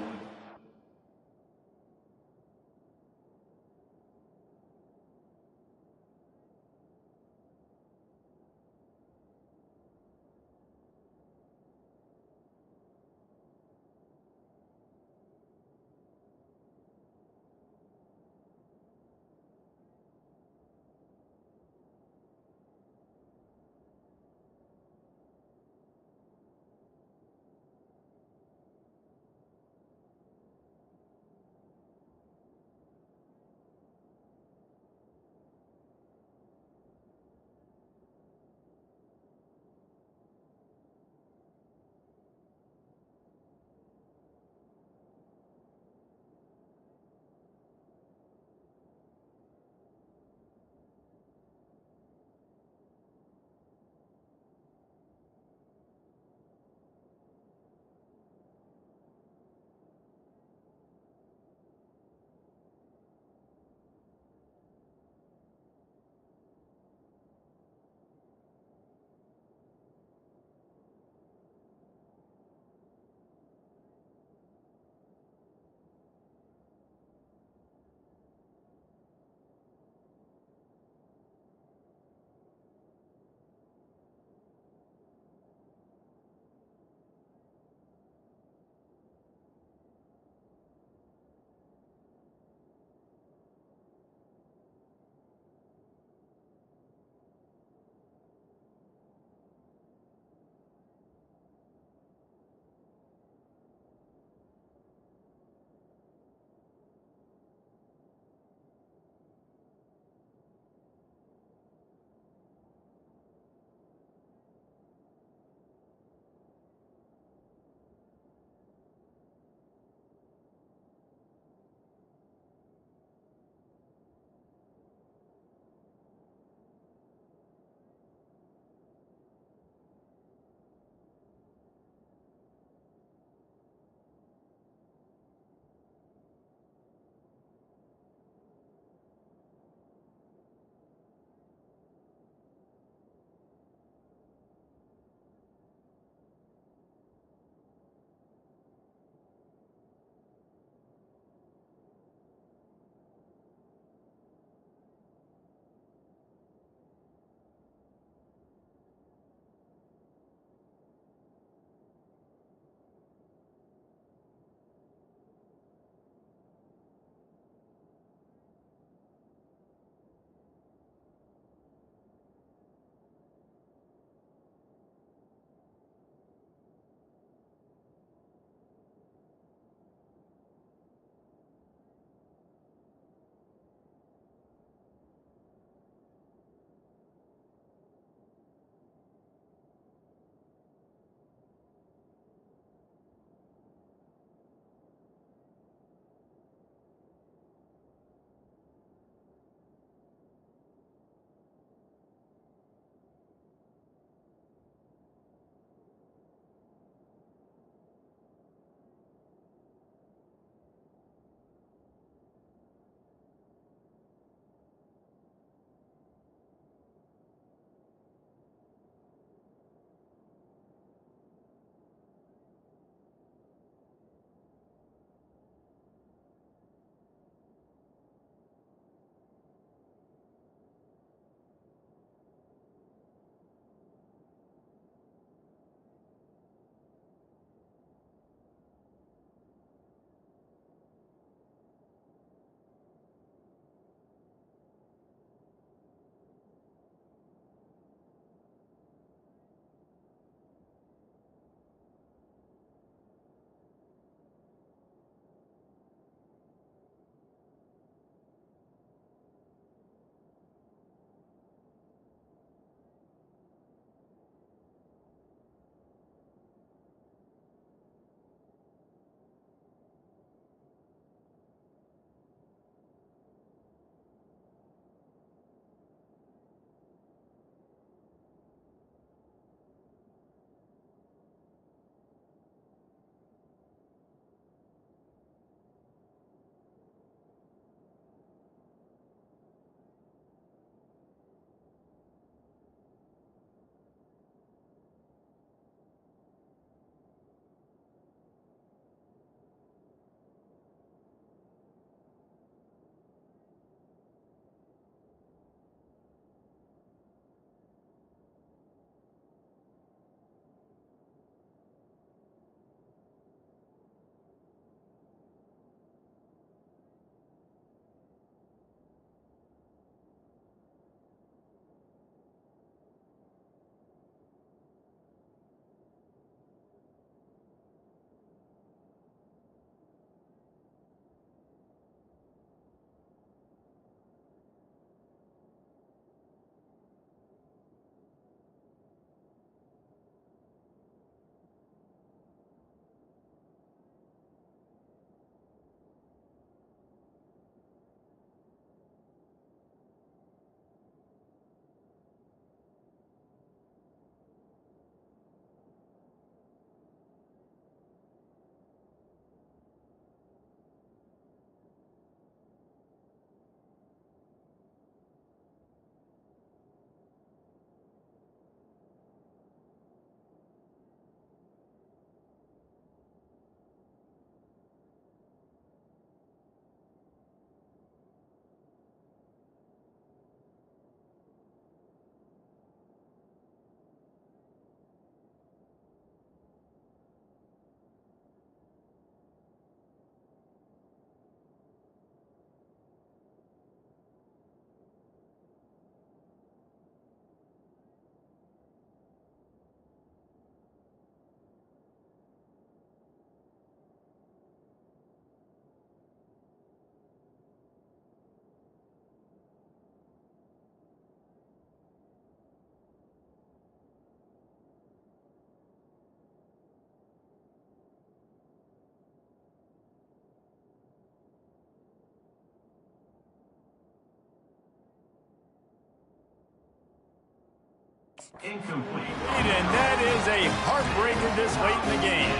Speaker 5: Incomplete.
Speaker 1: And that is a heartbreaker this late in the game.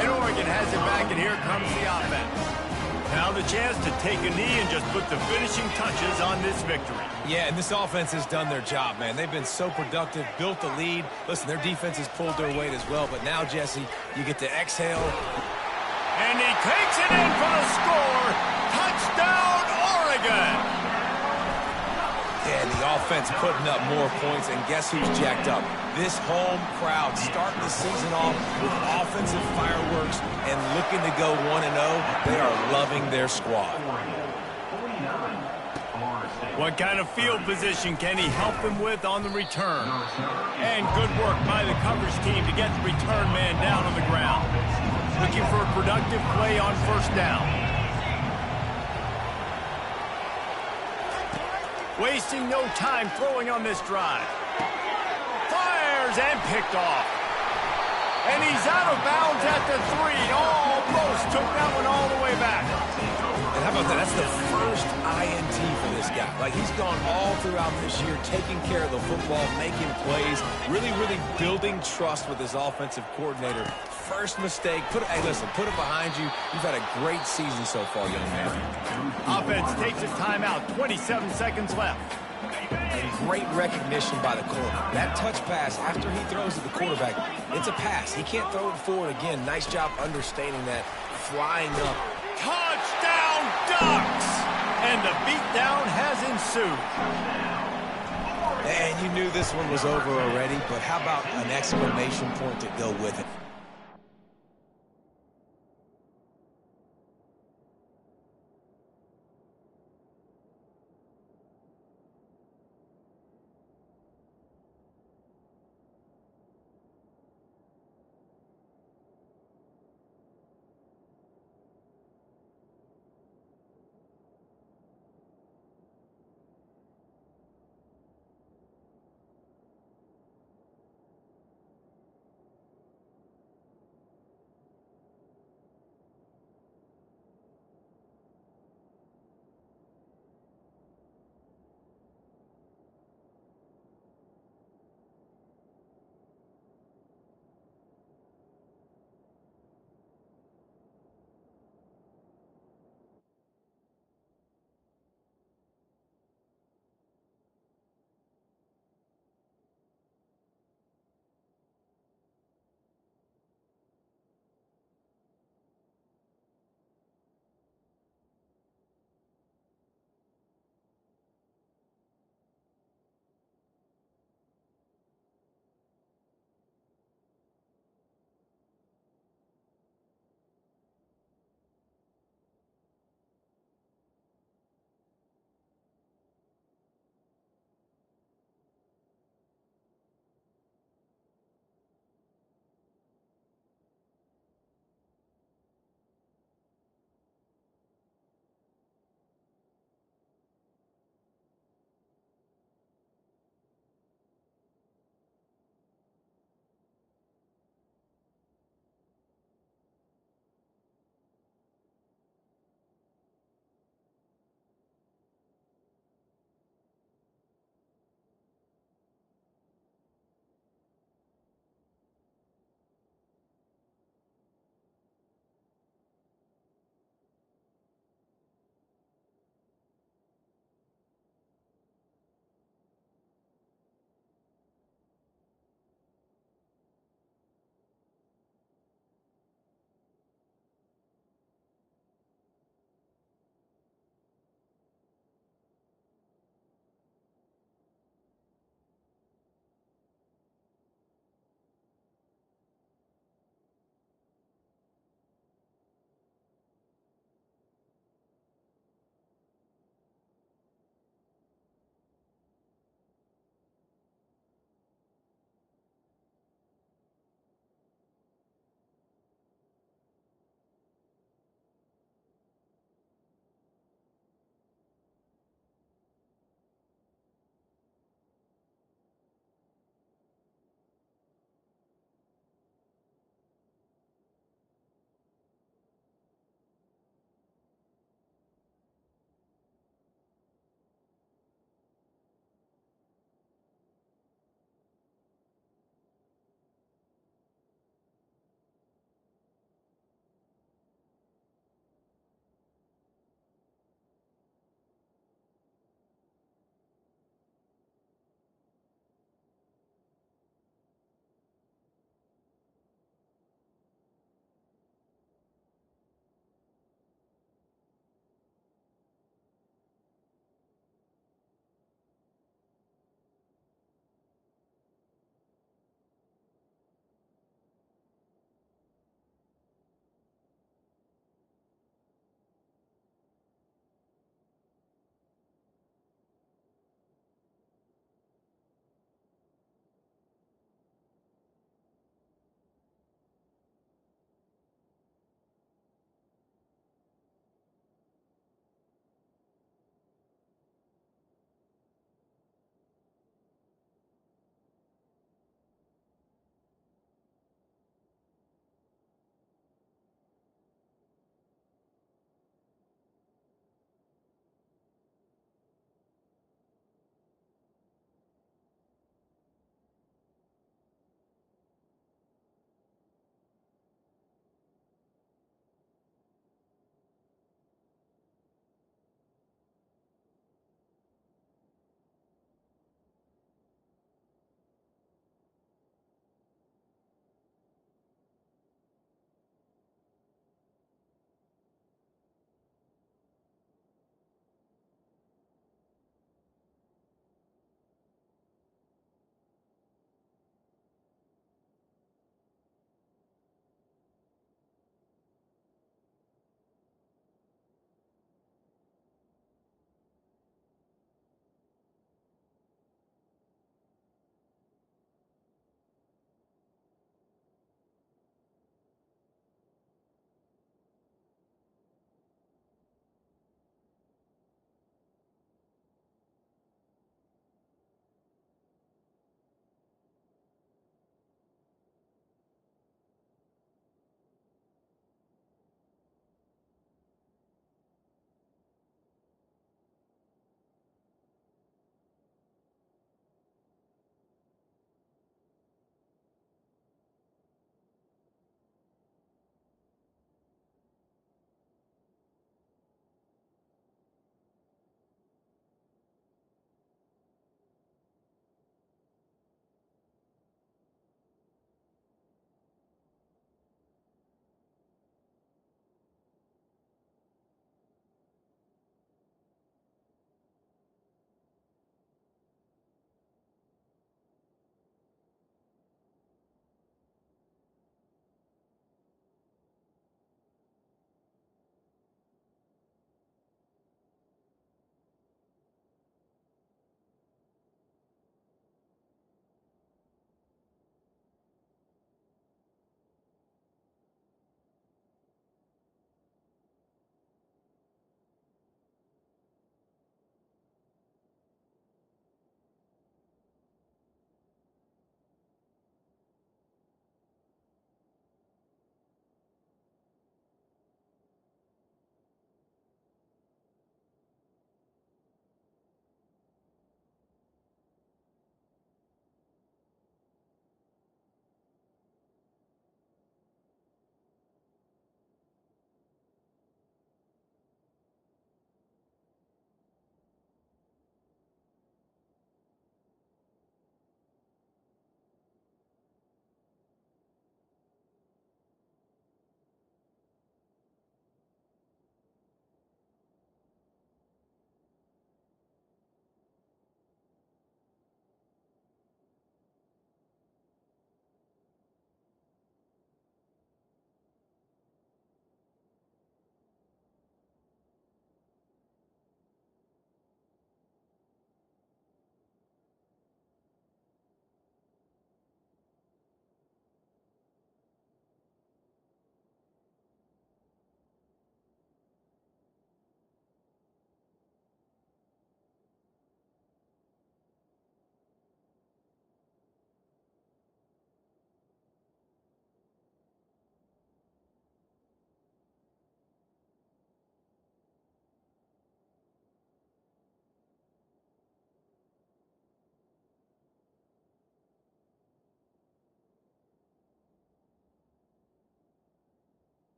Speaker 1: And Oregon has it back, and here comes the offense. Now the chance to take a knee and just put the finishing touches on this victory.
Speaker 3: Yeah, and this offense has done their job, man. They've been so productive, built the lead. Listen, their defense has pulled their weight as well. But now, Jesse, you get to exhale.
Speaker 1: And he takes it in for the score. Touchdown, Oregon!
Speaker 3: And the offense putting up more points, and guess who's jacked up? This home crowd starting the season off with offensive fireworks and looking to go 1-0. They are loving their squad.
Speaker 1: What kind of field position can he help them with on the return? And good work by the coverage team to get the return man down on the ground. Looking for a productive play on first down. Wasting no time throwing on this drive. Fires and picked off. And he's out of bounds at the 3. Almost took that one all the way back.
Speaker 3: And how about that? That's the first INT for this guy. Like, he's gone all throughout this year, taking care of the football, making plays, really building trust with his offensive coordinator. First mistake, hey, listen, put it behind you. You've had a great season so far, young man.
Speaker 1: Offense takes his timeout, 27 seconds left.
Speaker 3: And great recognition by the corner. That touch pass, after he throws to the quarterback, it's a pass. He can't throw it forward again. Nice job understanding that, flying up.
Speaker 1: Touchdown, Ducks! And the beatdown has ensued.
Speaker 3: And you knew this one was over already, but how about an exclamation point to go with it?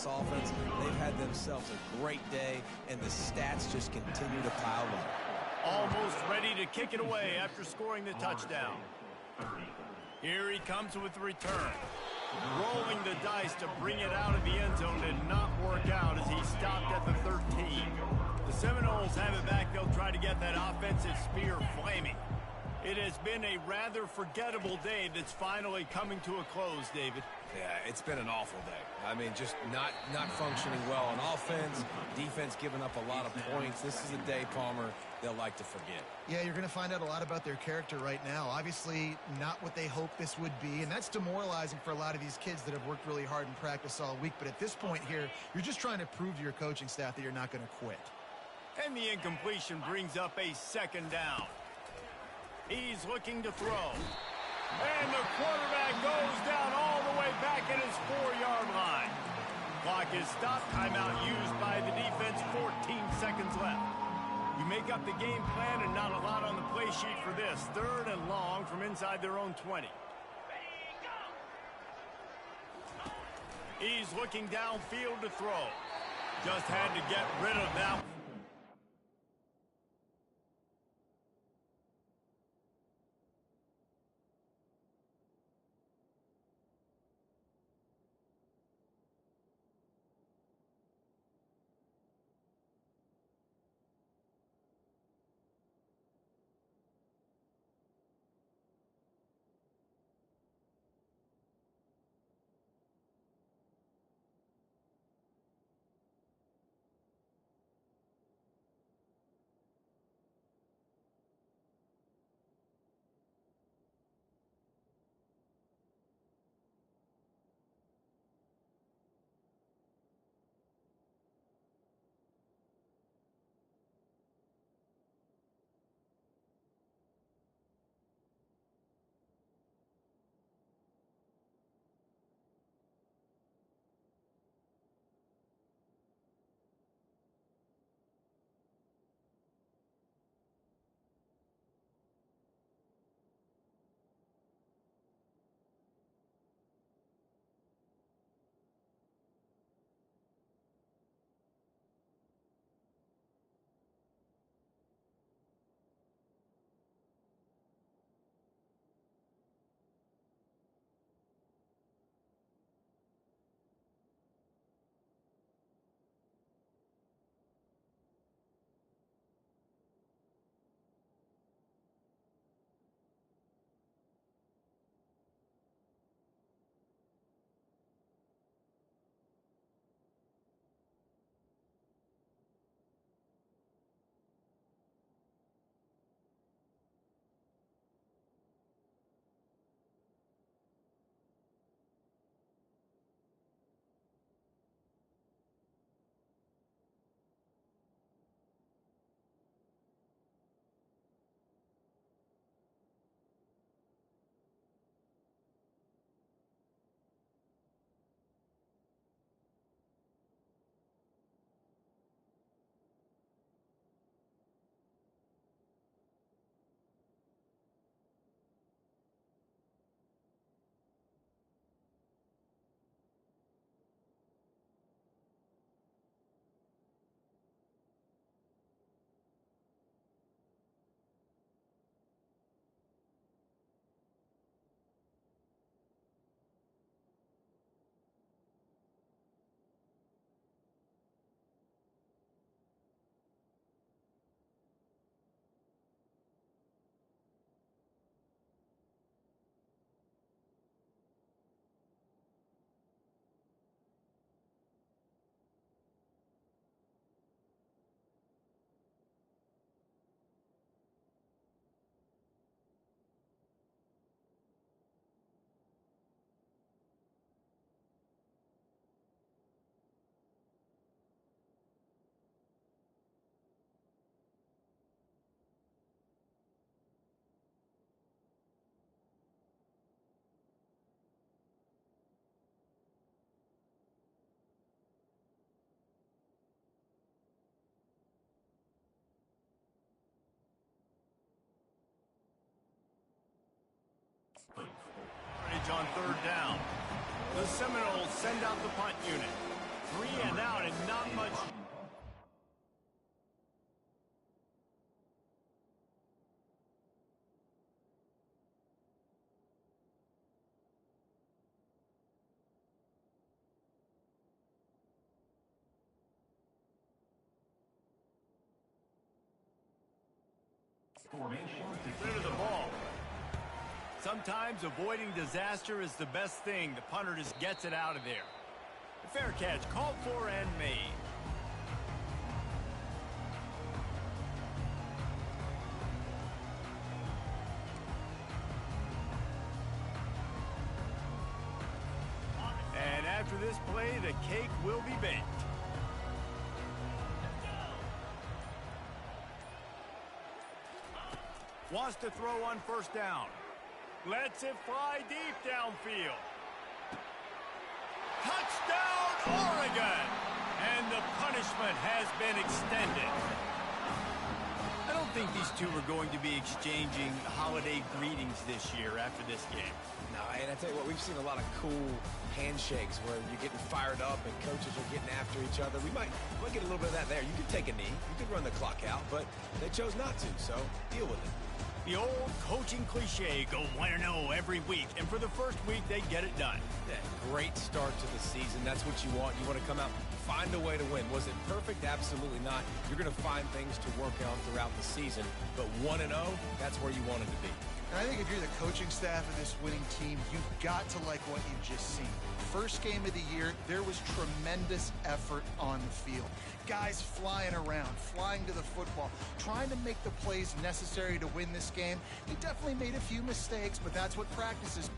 Speaker 3: this offense, they've had themselves a great day, and the stats just continue to pile up.
Speaker 1: Almost ready to kick it away after scoring the touchdown. Here he comes with the return. Rolling the dice to bring it out of the end zone did not work out as he stopped at the 13. The Seminoles have it back. They'll try to get that offensive spear flaming. It has been a rather forgettable day that's finally coming to a close, David.
Speaker 3: Yeah, it's been an awful day. I mean, just not functioning well on offense, defense giving up a lot of points. This is a day, Palmer, they'll like to forget.
Speaker 2: Yeah, you're going to find out a lot about their character right now. Obviously, not what they hoped this would be, and that's demoralizing for a lot of these kids that have worked really hard in practice all week. But at this point here, you're just trying to prove to your coaching staff that you're not going to quit.
Speaker 1: And the incompletion brings up a second down. He's looking to throw. And the quarterback goes down all the way back at his 4-yard line. Clock is stopped. Timeout used by the defense. 14 seconds left. You make up the game plan and not a lot on the play sheet for this. 3rd and long from inside their own 20. He's looking downfield to throw. Just had to get rid of that. On 3rd down. The Seminoles send out the punt unit. 3 and out and not much. Rid of the ball. Sometimes avoiding disaster is the best thing. The punter just gets it out of there. The fair catch called for and made. And after this play, the cake will be baked. Wants to throw on first down. Lets it fly deep downfield. Touchdown, Oregon! And the punishment has been extended. I don't think these two are going to be exchanging holiday greetings this year after this game.
Speaker 3: No, and I tell you what, we've seen a lot of cool handshakes where you're getting fired up and coaches are getting after each other. We might get a little bit of that there. You could take a knee. You could run the clock out, but they chose not to, so deal with it.
Speaker 1: The old coaching cliche, go 1-0 every week, and for the first week, they get it done.
Speaker 3: Yeah, great start to the season. That's what you want. You want to come out, find a way to win. Was it perfect? Absolutely not. You're going to find things to work on throughout the season, but 1-0, that's where you want it to be.
Speaker 2: And I think if you're the coaching staff of this winning team, you've got to like what you've just seen. First game of the year, there was tremendous effort on the field. Guys flying around, flying to the football, trying to make the plays necessary to win this game. He definitely made a few mistakes, but that's what practice is